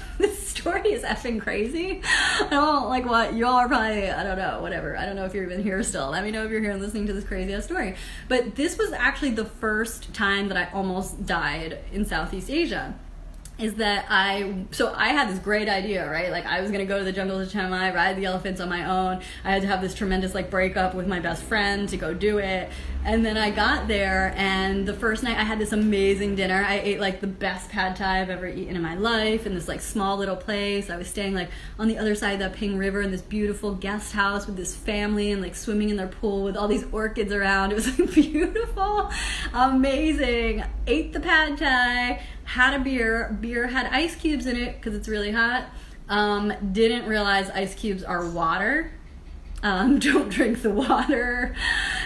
story is effing crazy. I don't like what y'all are probably, I don't know, whatever. I don't know if you're even here still. Let me know if you're here and listening to this crazy ass story. But this was actually the first time that I almost died in Southeast Asia. Is that I had this great idea, right? Like, I was gonna go to the jungles of Chiang Mai, ride the elephants on my own. I had to have this tremendous like breakup with my best friend to go do it. And then I got there, and the first night I had this amazing dinner. I ate like the best pad thai I've ever eaten in my life in this like small little place. I was staying like on the other side of the Ping River in this beautiful guest house with this family, and like swimming in their pool with all these orchids around. It was like beautiful, amazing. Ate the pad thai, had a beer had ice cubes in it because it's really hot. Didn't realize ice cubes are water. Don't drink the water.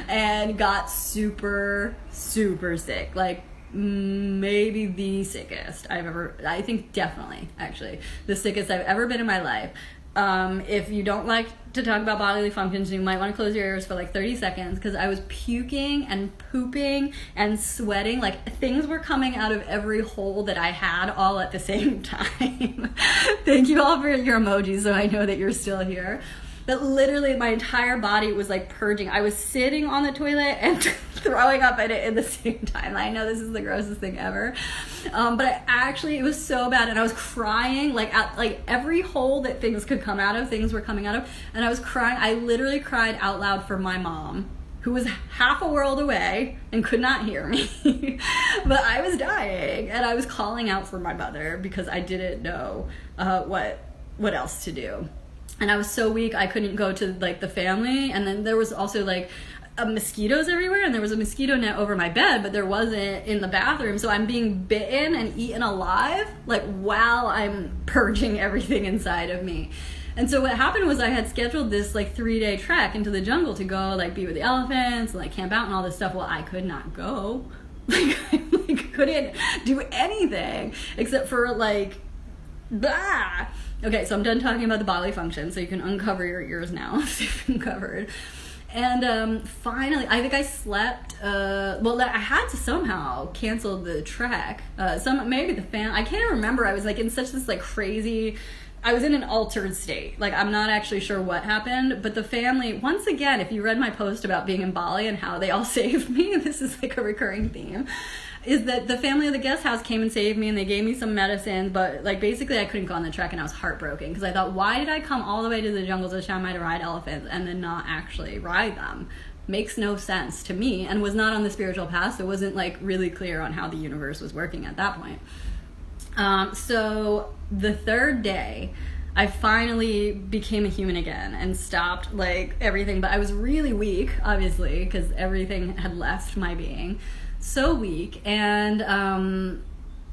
And got super, super sick. Like, maybe the sickest I think definitely, actually, the sickest I've ever been in my life. If you don't like to talk about bodily functions, you might want to close your ears for like 30 seconds, because I was puking and pooping and sweating. Like, things were coming out of every hole that I had all at the same time. Thank you all for your emojis, so I know that you're still here. But literally my entire body was like purging. I was sitting on the toilet and throwing up in it at the same time. I know this is the grossest thing ever. But it was so bad, and I was crying like at like every hole that things could come out of, things were coming out of, and I was crying. I literally cried out loud for my mom, who was half a world away and could not hear me. But I was dying, and I was calling out for my mother because I didn't know what else to do. And I was so weak, I couldn't go to like the family. And then there was also like mosquitoes everywhere, and there was a mosquito net over my bed, but there wasn't in the bathroom. So I'm being bitten and eaten alive, like while I'm purging everything inside of me. And so what happened was I had scheduled this like 3-day trek into the jungle to go like be with the elephants and like camp out and all this stuff. Well, I could not go. Like, I couldn't do anything except for like, blah. Okay, so I'm done talking about the bodily function, so you can uncover your ears now if they've been covered. And finally, I think I slept, I had to somehow cancel the trek. Maybe the fan, I can't remember. I was like in such this like crazy, I was in an altered state. Like, I'm not actually sure what happened, but the family, once again, if you read my post about being in Bali and how they all saved me, this is like a recurring theme, is that the family of the guest house came and saved me, and they gave me some medicine, but like basically I couldn't go on the trek, and I was heartbroken because I thought, why did I come all the way to the jungles of Chiang Mai to ride elephants and then not actually ride them? Makes no sense to me, and was not on the spiritual path, so it wasn't like really clear on how the universe was working at that point. So the third day, I finally became a human again and stopped like everything, but I was really weak, obviously, because everything had left my being. So weak, and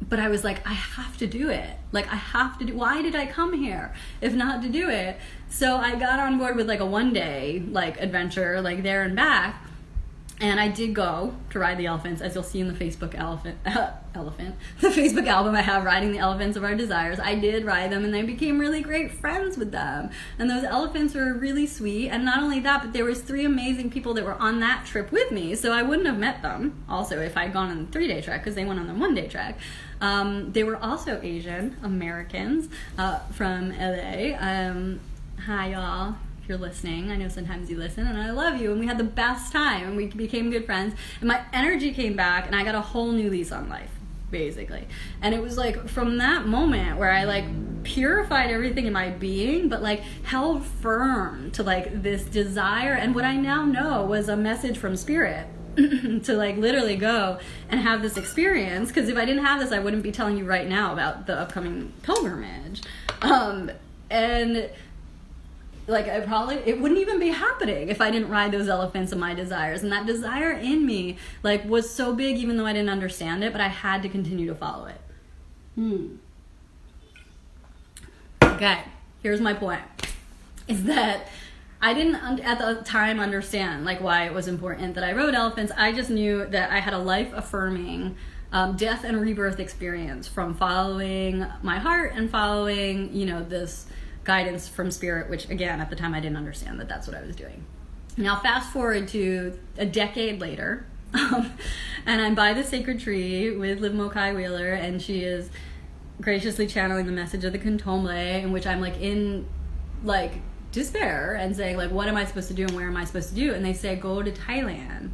but I was like, I have to do it. Like, I have to do. Why did I come here if not to do it? So I got on board with like a 1-day like adventure, like there and back. And I did go to ride the elephants, as you'll see in the Facebook the Facebook album I have, Riding the Elephants of Our Desires. I did ride them, and I became really great friends with them. And those elephants were really sweet. And not only that, but there was 3 amazing people that were on that trip with me. So I wouldn't have met them also if I'd gone on the 3-day trek, because they went on the 1-day trek. They were also Asian Americans from LA. Hi, y'all. You're listening. I know sometimes you listen, and I love you, and we had the best time, and we became good friends, and my energy came back, and I got a whole new lease on life, basically. And it was like from that moment where I like purified everything in my being, but like held firm to like this desire, and what I now know was a message from spirit to like literally go and have this experience, because if I didn't have this, I wouldn't be telling you right now about the upcoming pilgrimage. And like, it wouldn't even be happening if I didn't ride those elephants of my desires. And that desire in me, like, was so big, even though I didn't understand it, but I had to continue to follow it. Okay, here's my point, is that I didn't, at the time, understand, like, why it was important that I rode elephants. I just knew that I had a life-affirming death and rebirth experience from following my heart and following, this guidance from spirit, which again at the time I didn't understand that that's what I was doing. Now fast forward to a decade later, and I'm by the sacred tree with Liv Mokai Wheeler, and she is graciously channeling the message of the Candomblé, in which I'm like in like despair and saying like, what am I supposed to do and where am I supposed to do? And they say, go to Thailand.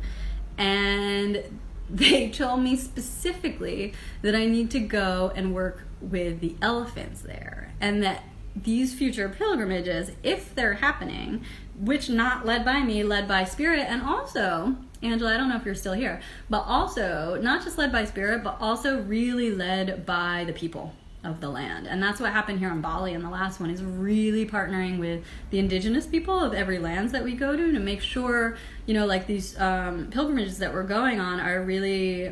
And they told me specifically that I need to go and work with the elephants there, and that these future pilgrimages, if they're happening, which not led by me, led by spirit, and also, Angela, I don't know if you're still here, but also not just led by spirit, but also really led by the people of the land. And that's what happened here in Bali. And the last one is really partnering with the indigenous people of every lands that we go to make sure, like these pilgrimages that we're going on are really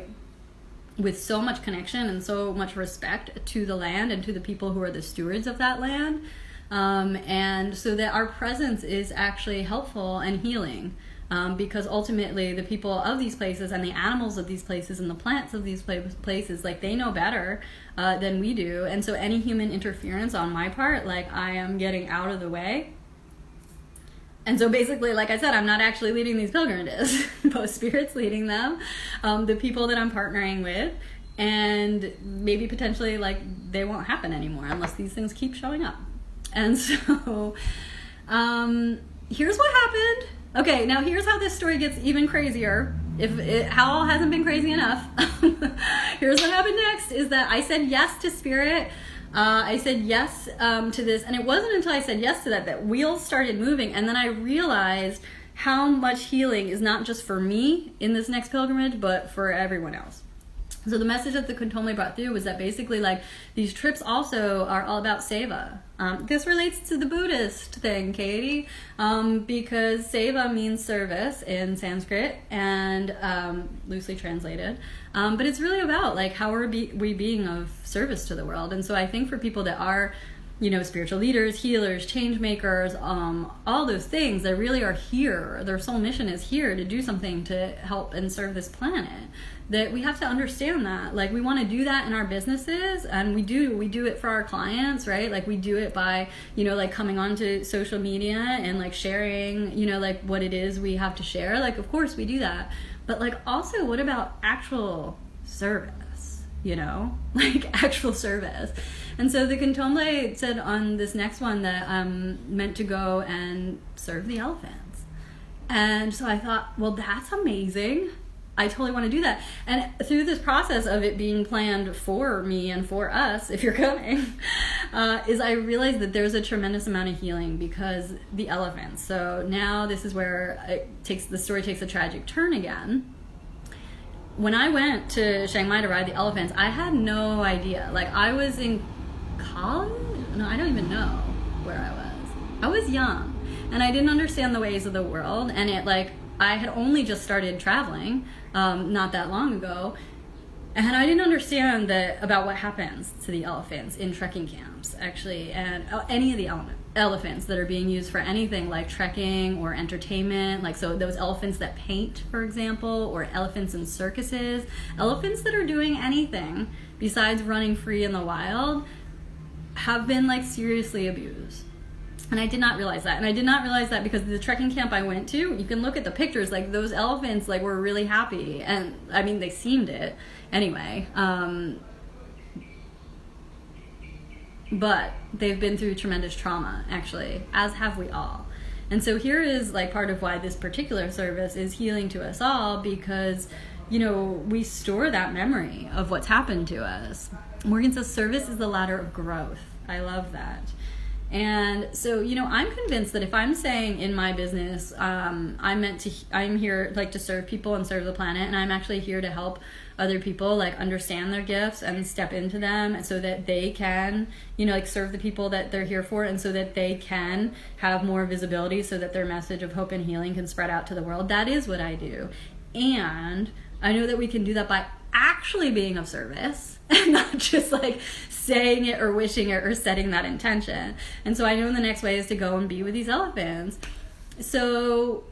with so much connection and so much respect to the land and to the people who are the stewards of that land. And so that our presence is actually helpful and healing because ultimately the people of these places and the animals of these places and the plants of these places, like, they know better than we do. And so any human interference on my part, like, I am getting out of the way. And so basically, like I said, I'm not actually leading these pilgrimages. Both Spirit's leading them, the people that I'm partnering with, and maybe potentially, like, they won't happen anymore unless these things keep showing up. And so here's what happened. Okay, now here's how this story gets even crazier. If it, Howell hasn't been crazy enough. Here's what happened next, is that I said yes to Spirit. I said yes to this, and it wasn't until I said yes to that wheels started moving, and then I realized how much healing is not just for me in this next pilgrimage, but for everyone else. So the message that the Contomle brought through was that basically, like, these trips also are all about seva. This relates to the Buddhist thing, Katie, because seva means service in Sanskrit, and loosely translated. But it's really about, like, how are we being of service to the world. And so I think for people that are, you know, spiritual leaders, healers, change makers, all those things, they really are here. Their soul mission is here to do something to help and serve this planet. That we have to understand that, like, we want to do that in our businesses, and we do it for our clients, right? Like, we do it by, you know, like, coming onto social media and, like, sharing, you know, like, what it is we have to share. Like, of course we do that, but, like, also, what about actual service, you know, like, actual service? And so the Contomble said on this next one that I'm meant to go and serve the elephants. And so I thought, well, that's amazing. I totally want to do that. And through this process of it being planned for me and for us, if you're coming, is I realized that there's a tremendous amount of healing because the elephants. So now this is where the story takes a tragic turn again. When I went to Chiang Mai to ride the elephants, I had no idea. Like, I was in college? No, I don't even know where I was. I was young, and I didn't understand the ways of the world, and it, like, I had only just started traveling not that long ago, and I didn't understand about what happens to the elephants in trekking camps, actually, and any of the elephants that are being used for anything like trekking or entertainment, like, so those elephants that paint, for example, or elephants in circuses, elephants that are doing anything besides running free in the wild have been, like, seriously abused. And I did not realize that. And I did not realize that because the trekking camp I went to, you can look at the pictures, like, those elephants, like, were really happy. And, I mean, they seemed it. Anyway. But they've been through tremendous trauma, actually, as have we all. And so here is, like, part of why this particular service is healing to us all, because, you know, we store that memory of what's happened to us. Morgan says, service is the ladder of growth. I love that. And so, you know, I'm convinced that if I'm saying in my business, I'm here, like, to serve people and serve the planet, and I'm actually here to help other people, like, understand their gifts and step into them so that they can, you know, like, serve the people that they're here for, and so that they can have more visibility so that their message of hope and healing can spread out to the world. That is what I do. And I know that we can do that by actually being of service and not just, like, saying it or wishing it or setting that intention. And so I know the next way is to go and be with these elephants. So,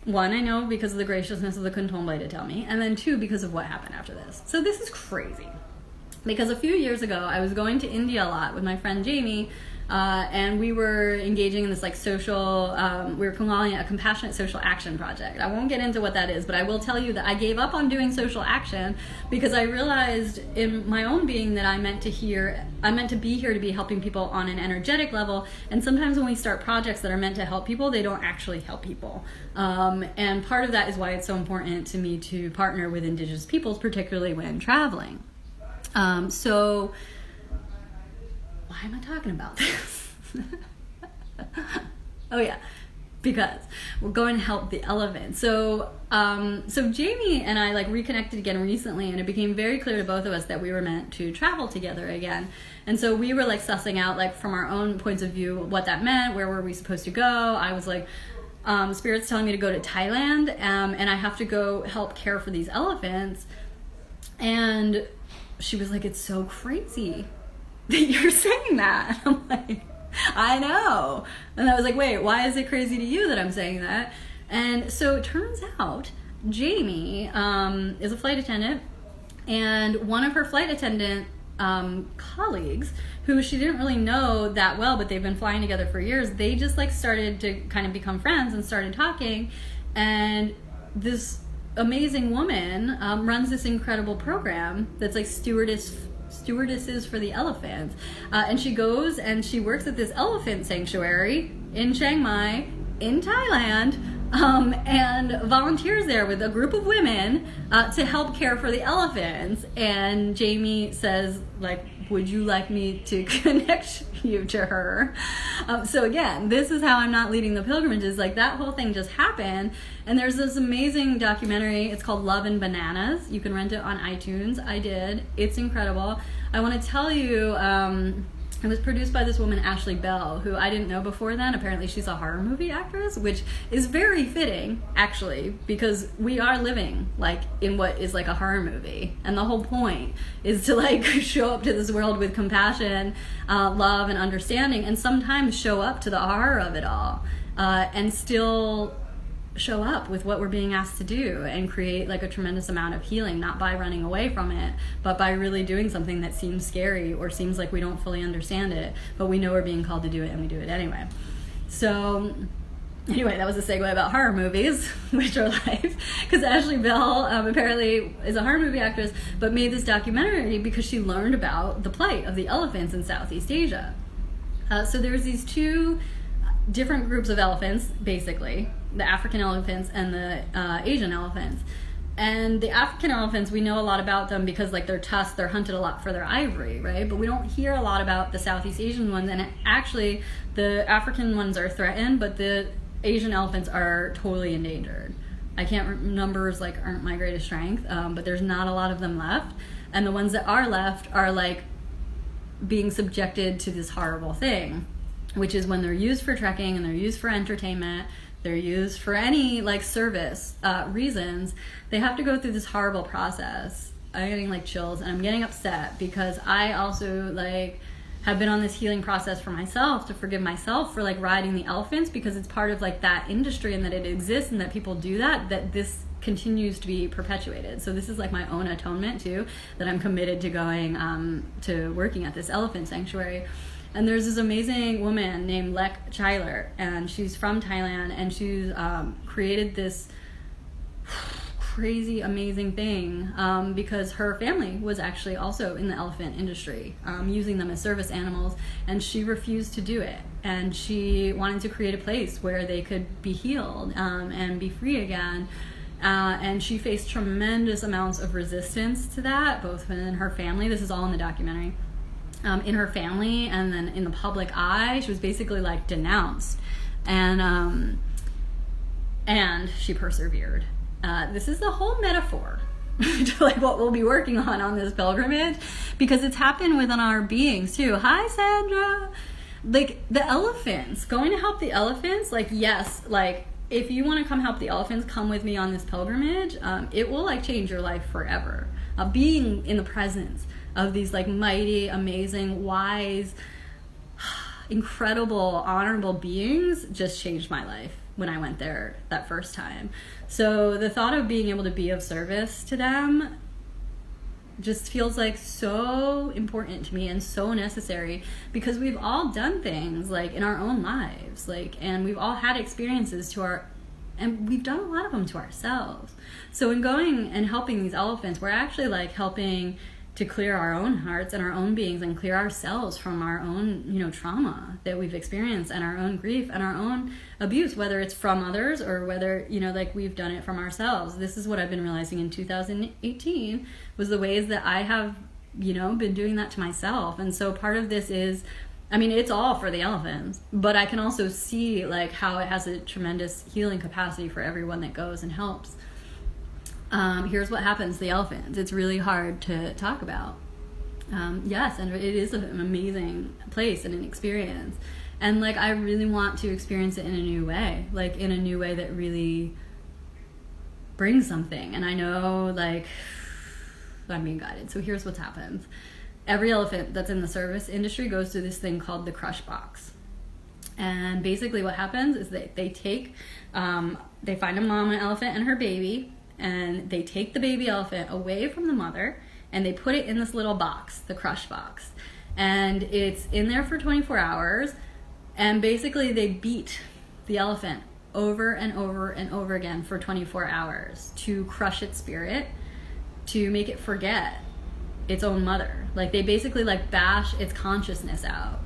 one, I know because of the graciousness of the Contomble to tell me, and then two, because of what happened after this. So this is crazy. Because a few years ago, I was going to India a lot with my friend Jamie, and we were engaging in this, like, social, we were calling it a compassionate social action project. I won't get into what that is, but I will tell you that I gave up on doing social action because I realized in my own being that I meant to be here to be helping people on an energetic level, and sometimes when we start projects that are meant to help people, they don't actually help people. And part of that is why it's so important to me to partner with Indigenous peoples, particularly when traveling. So why am I talking about this? Oh yeah, because we're going to help the elephant. So Jamie and I, like, reconnected again recently, and it became very clear to both of us that we were meant to travel together again. And so we were, like, sussing out, like, from our own points of view what that meant. Where were we supposed to go? I was like, Spirit's telling me to go to Thailand, and I have to go help care for these elephants. And she was like, it's so crazy that you're saying that. I'm like, I know. And I was like, wait, why is it crazy to you that I'm saying that? And so it turns out Jamie is a flight attendant, and one of her flight attendant colleagues, who she didn't really know that well, but they've been flying together for years, they just like started to kind of become friends and started talking. And this amazing woman runs this incredible program that's like stewardesses for the elephants, and she goes and she works at this elephant sanctuary in Chiang Mai in Thailand, and volunteers there with a group of women to help care for the elephants. And Jamie says, like, would you like me to connect you to her? So again, this is how I'm not leading the pilgrimages. Like, that whole thing just happened. And there's this amazing documentary. It's called Love and Bananas. You can rent it on iTunes. I did. It's incredible. I want to tell you, it was produced by this woman, Ashley Bell, who I didn't know before then. Apparently she's a horror movie actress, which is very fitting, actually, because we are living like in what is like a horror movie. And the whole point is to like show up to this world with compassion, love, and understanding, and sometimes show up to the horror of it all, and still show up with what we're being asked to do and create like a tremendous amount of healing, not by running away from it, but by really doing something that seems scary or seems like we don't fully understand it, but we know we're being called to do it and we do it anyway. So anyway, that was a segue about horror movies, which are life, because Ashley Bell apparently is a horror movie actress, but made this documentary because she learned about the plight of the elephants in Southeast Asia. So there's these two different groups of elephants, basically, the African elephants and the Asian elephants. And the African elephants, we know a lot about them because like their tusks, they're hunted a lot for their ivory, right? But we don't hear a lot about the Southeast Asian ones, and actually the African ones are threatened, but the Asian elephants are totally endangered. I can't, numbers like aren't my greatest strength, but there's not a lot of them left. And the ones that are left are like being subjected to this horrible thing, which is when they're used for trekking and they're used for entertainment, they're used for any like service reasons, they have to go through this horrible process. I'm getting like chills and I'm getting upset because I also like have been on this healing process for myself to forgive myself for like riding the elephants, because it's part of like that industry and that it exists and that people do that this continues to be perpetuated. So this is like my own atonement too, that I'm committed to going to working at this elephant sanctuary. And there's this amazing woman named Lek Chyler, and she's from Thailand, and she's created this crazy, amazing thing because her family was actually also in the elephant industry, using them as service animals, and she refused to do it. And she wanted to create a place where they could be healed and be free again. And she faced tremendous amounts of resistance to that, both within her family. This is all in the documentary. In her family and then in the public eye. She was basically like denounced, and she persevered. This is the whole metaphor to like what we'll be working on this pilgrimage, because it's happened within our beings too. Hi, Sandra. Like the elephants, going to help the elephants, like yes, like if you want to come help the elephants, come with me on this pilgrimage. It will like change your life forever. Being in the presence of these like mighty, amazing, wise, incredible, honorable beings just changed my life when I went there that first time. So the thought of being able to be of service to them just feels like so important to me and so necessary, because we've all done things like in our own lives, like, and we've all had experiences and we've done a lot of them to ourselves. So in going and helping these elephants, we're actually like helping to clear our own hearts and our own beings and clear ourselves from our own, trauma that we've experienced and our own grief and our own abuse, whether it's from others or whether, like we've done it from ourselves. This is what I've been realizing in 2018 was the ways that I have, been doing that to myself. And so part of this is, it's all for the elephants, but I can also see like how it has a tremendous healing capacity for everyone that goes and helps. Here's what happens to the elephants. It's really hard to talk about. Yes, and it is an amazing place and an experience. And like, I really want to experience it in a new way, like in a new way that really brings something. And I know like I'm being guided. So here's what's happened. Every elephant that's in the service industry goes through this thing called the crush box. And basically what happens is they take, they find a mama elephant and her baby, and they take the baby elephant away from the mother, and they put it in this little box, the crush box. And it's in there for 24 hours, and basically they beat the elephant over and over and over again for 24 hours to crush its spirit, to make it forget its own mother. Like, they basically like bash its consciousness out,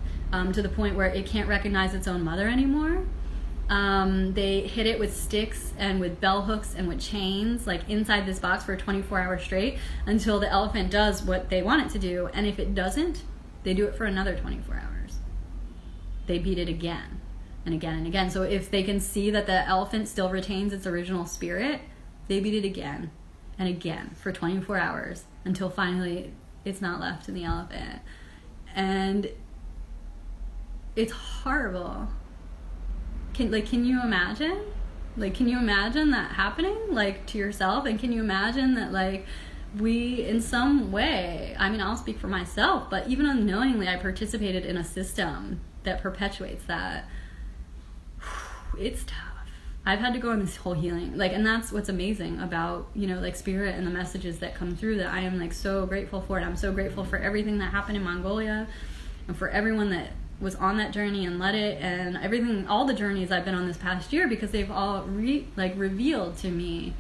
to the point where it can't recognize its own mother anymore. They hit it with sticks and with bell hooks and with chains, like inside this box for 24 hours straight, until the elephant does what they want it to do. And if it doesn't, they do it for another 24 hours. They beat it again and again and again. So if they can see that the elephant still retains its original spirit, they beat it again and again for 24 hours until finally it's not left in the elephant. And it's horrible. Can you imagine? Like, can you imagine that happening, like, to yourself? And can you imagine that, like, we, in some way, I mean, I'll speak for myself, but even unknowingly, I participated in a system that perpetuates that. It's tough. I've had to go on this whole healing, like, and that's what's amazing about, you know, like, spirit and the messages that come through, that I am, like, so grateful for it. I'm so grateful for everything that happened in Mongolia, and for everyone that was on that journey and led it, and everything, all the journeys I've been on this past year, because they've all revealed to me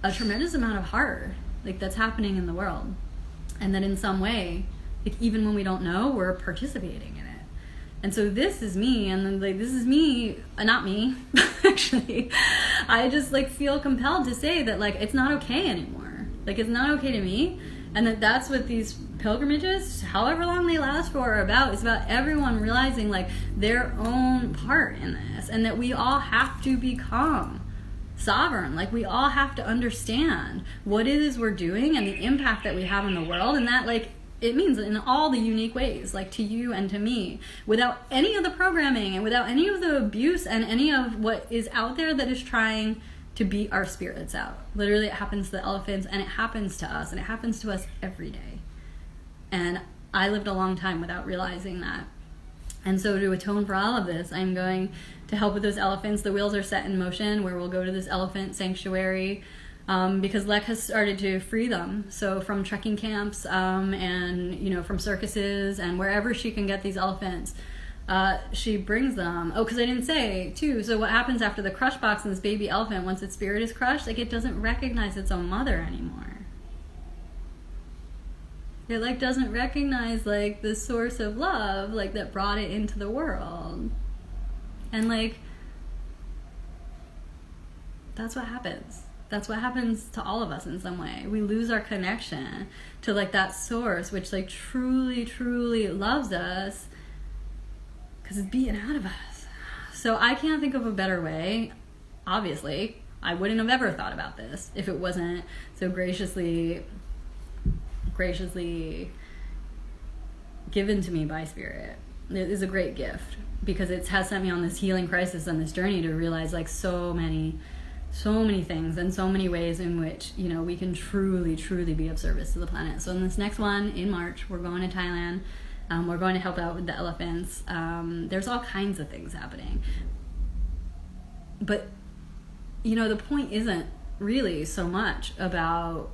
a tremendous amount of heart, like, that's happening in the world, and that in some way, like, even when we don't know, we're participating in it. And so this is me, and then, like, this is me, not me, actually. I just, like, feel compelled to say that, like, it's not okay anymore. Like, it's not okay to me, and that's what these pilgrimages, however long they last for, are about. It's about everyone realizing, like, their own part in this, and that we all have to become sovereign. Like, we all have to understand what it is we're doing and the impact that we have in the world, and that, like, it means in all the unique ways, like, to you and to me, without any of the programming and without any of the abuse and any of what is out there that is trying to beat our spirits out. Literally, it happens to the elephants, and it happens to us, and it happens to us every day. And I lived a long time without realizing that. And so to atone for all of this, I'm going to help with those elephants. The wheels are set in motion, where we'll go to this elephant sanctuary, because Lek has started to free them. So from trekking camps, and, you know, from circuses and wherever she can get these elephants, she brings them. Oh, because I didn't say too, so what happens after the crush box and this baby elephant, once its spirit is crushed, like, it doesn't recognize its own mother anymore. It, like, doesn't recognize, like, the source of love, like, that brought it into the world. And, like, that's what happens. That's what happens to all of us in some way. We lose our connection to, like, that source, which, like, truly, truly loves us, because it's beaten out of us. So I can't think of a better way. Obviously, I wouldn't have ever thought about this if it wasn't so graciously given to me by Spirit. It is a great gift, because it has sent me on this healing crisis and this journey to realize, like, so many things and so many ways in which, you know, we can truly, truly be of service to the planet. So in this next one in March, we're going to Thailand. We're going to help out with the elephants. There's all kinds of things happening. But, you know, the point isn't really so much about,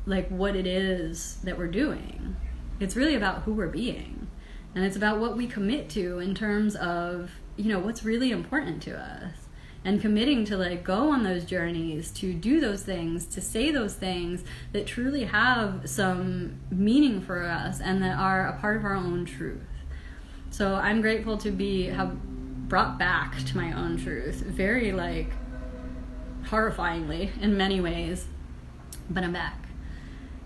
like, what it is that we're doing. It's really about who we're being. And it's about what we commit to in terms of, you know, what's really important to us. And committing to, like, go on those journeys, to do those things, to say those things that truly have some meaning for us and that are a part of our own truth. So I'm grateful to have brought back to my own truth, very, like, horrifyingly in many ways, but I'm back.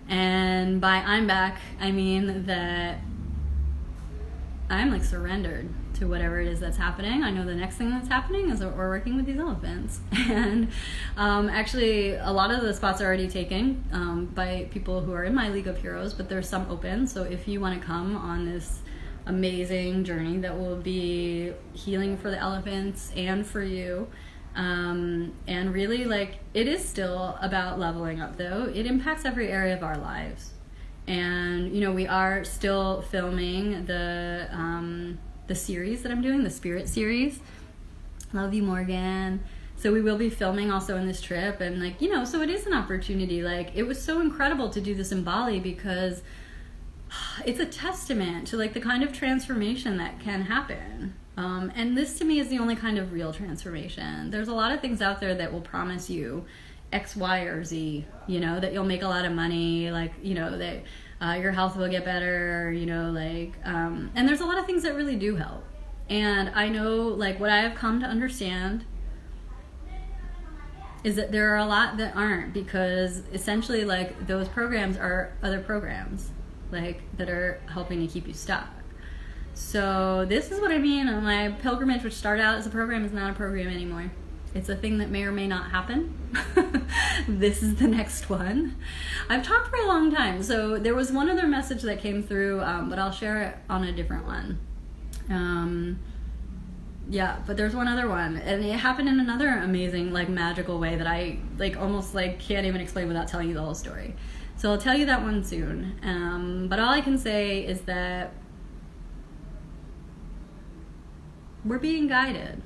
And by I'm back, I mean that I'm, like, surrendered to whatever it is that's happening. I know the next thing that's happening is that we're working with these elephants. And actually, a lot of the spots are already taken by people who are in my League of Heroes, but there's some open. So if you want to come on this amazing journey that will be healing for the elephants and for you, and really, like, it is still about leveling up, though. It impacts every area of our lives. And, you know, we are still filming the the series that I'm doing, the Spirit series. Love you, Morgan. So we will be filming also in this trip, and like, you know, so it is an opportunity. Like, it was so incredible to do this in Bali because it's a testament to like the kind of transformation that can happen. And this to me is the only kind of real transformation. There's a lot of things out there that will promise you X, Y, or Z, you know, that you'll make a lot of money, like, you know, that your health will get better, you know, like, and there's a lot of things that really do help. And I know, like, what I have come to understand is that there are a lot that aren't, because essentially, like, those programs are other programs, like, that are helping to keep you stuck. So this is what I mean. My pilgrimage, which started out as a program, is not a program anymore. It's a thing that may or may not happen. This is the next one. I've talked for a long time, so there was one other message that came through, but I'll share it on a different one. Yeah, but there's one other one, and it happened in another amazing, like, magical way that I, like, almost, like, can't even explain without telling you the whole story. So I'll tell you that one soon. But all I can say is that we're being guided.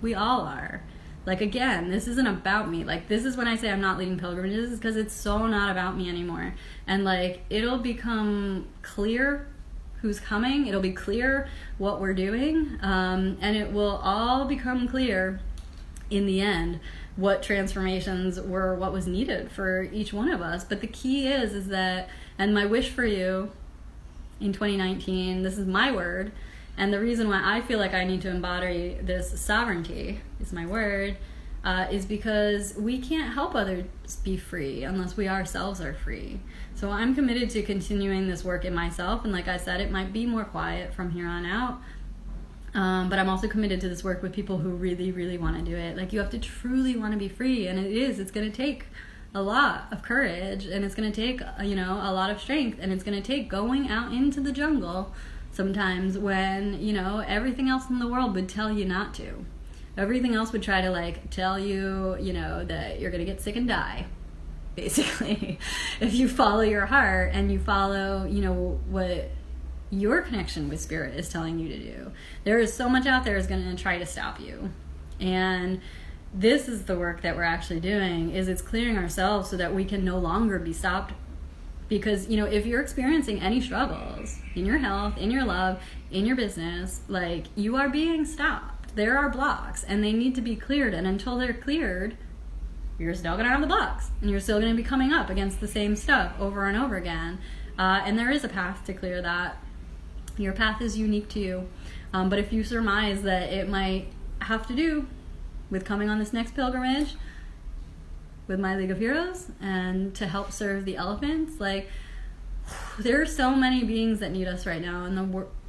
We all are. Like, again, this isn't about me. Like, this is when I say I'm not leading pilgrimages, because it's so not about me anymore. And, like, it'll become clear who's coming. It'll be clear what we're doing. And it will all become clear in the end what transformations were what was needed for each one of us. But the key is that, and my wish for you in 2019, this is my word, and the reason why I feel like I need to embody this sovereignty, is my word, is because we can't help others be free unless we ourselves are free. So I'm committed to continuing this work in myself, and like I said, it might be more quiet from here on out. But I'm also committed to this work with people who really, really want to do it. Like, you have to truly want to be free, and it's going to take a lot of courage, and it's going to take, you know, a lot of strength, and it's going to take going out into the jungle sometimes when, you know, everything else in the world would tell you not to. Everything else would try to, like, tell you, you know, that you're going to get sick and die, basically. If you follow your heart and you follow, you know, what your connection with spirit is telling you to do. There is so much out there is going to try to stop you. And this is the work that we're actually doing, is it's clearing ourselves so that we can no longer be stopped. Because, you know, if you're experiencing any struggles in your health, in your love, in your business, like, you are being stopped. There are blocks, and they need to be cleared. And until they're cleared, you're still going to have the blocks, and you're still going to be coming up against the same stuff over and over again. And there is a path to clear that. Your path is unique to you. But if you surmise that it might have to do with coming on this next pilgrimage with my League of Heroes and to help serve the elephants, like, there are so many beings that need us right now, and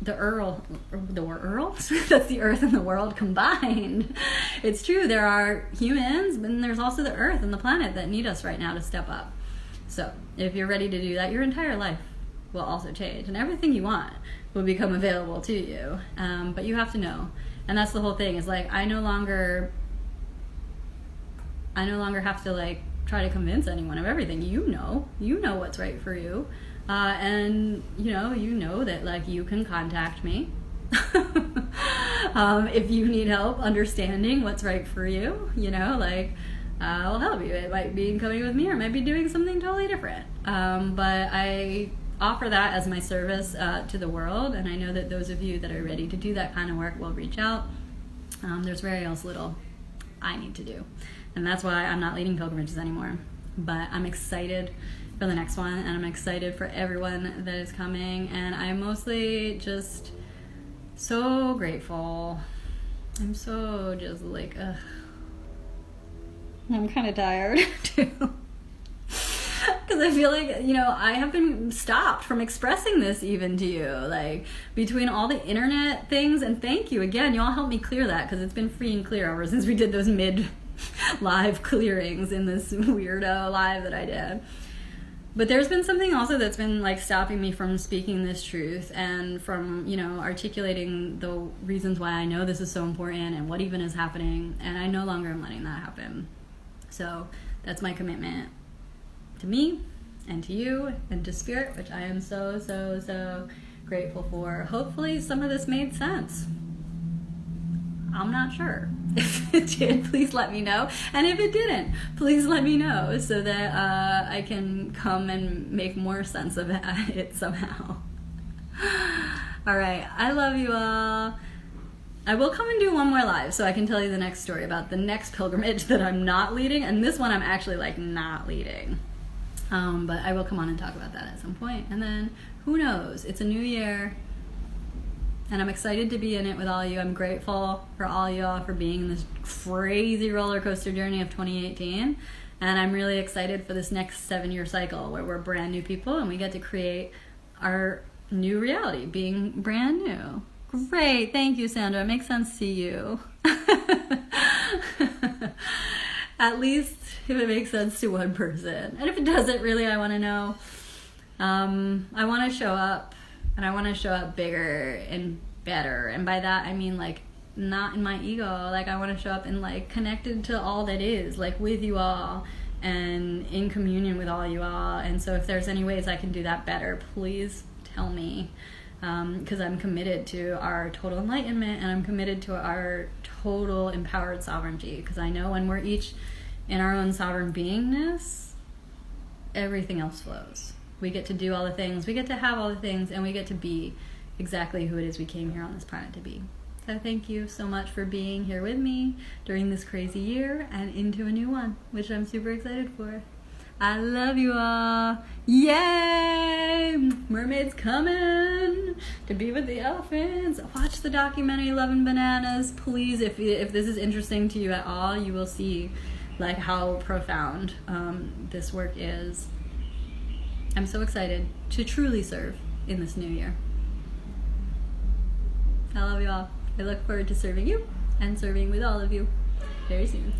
the Earl, that's the earth and the world combined. It's true, there are humans, but there's also the earth and the planet that need us right now to step up. So if you're ready to do that, your entire life will also change, and everything you want will become available to you. But you have to know, and that's the whole thing, is like, I no longer have to, like, try to convince anyone of everything. You know what's right for you. And you know that, like, you can contact me if you need help understanding what's right for you. You know, like, I'll help you. It might be coming with me, or it might be doing something totally different. But I offer that as my service to the world, and I know that those of you that are ready to do that kind of work will reach out. There's very else little I need to do, and that's why I'm not leading pilgrimages anymore. But I'm excited for the next one, and I'm excited for everyone that is coming, and I'm mostly just so grateful. I'm so just like, I'm kind of tired too, because I feel like, you know, I have been stopped from expressing this even to you, like, between all the internet things. And thank you again, you all helped me clear that, because it's been free and clear ever since we did those mid live clearings in this weirdo live that I did. But there's been something also that's been, like, stopping me from speaking this truth, and from, you know, articulating the reasons why I know this is so important and what even is happening, and I no longer am letting that happen. So that's my commitment to me and to you and to spirit, which I am so, so, so grateful for. Hopefully some of this made sense. I'm not sure. If it did, please let me know. And if it didn't, please let me know so that I can come and make more sense of it somehow. All right, I love you all. I will come and do one more live so I can tell you the next story about the next pilgrimage that I'm not leading. And this one I'm actually like not leading. But I will come on and talk about that at some point. And then who knows? It's a new year. And I'm excited to be in it with all you. I'm grateful for all y'all for being in this crazy roller coaster journey of 2018. And I'm really excited for this next 7-year cycle where we're brand new people and we get to create our new reality, being brand new. Great. Thank you, Sandra. It makes sense to you. At least if it makes sense to one person. And if it doesn't, really, I want to know. I want to show up. And I want to show up bigger and better. And by that, I mean, like, not in my ego. Like, I want to show up and, like, connected to all that is, like, with you all and in communion with all you all. And so if there's any ways I can do that better, please tell me. Because I'm committed to our total enlightenment and I'm committed to our total empowered sovereignty. Because I know when we're each in our own sovereign beingness, everything else flows. We get to do all the things, we get to have all the things, and we get to be exactly who it is we came here on this planet to be. So thank you so much for being here with me during this crazy year and into a new one, which I'm super excited for. I love you all. Yay! Mermaids coming to be with the elephants. Watch the documentary Love and Bananas. Please, if this is interesting to you at all, you will see like how profound this work is. I'm so excited to truly serve in this new year. I love you all. I look forward to serving you and serving with all of you very soon.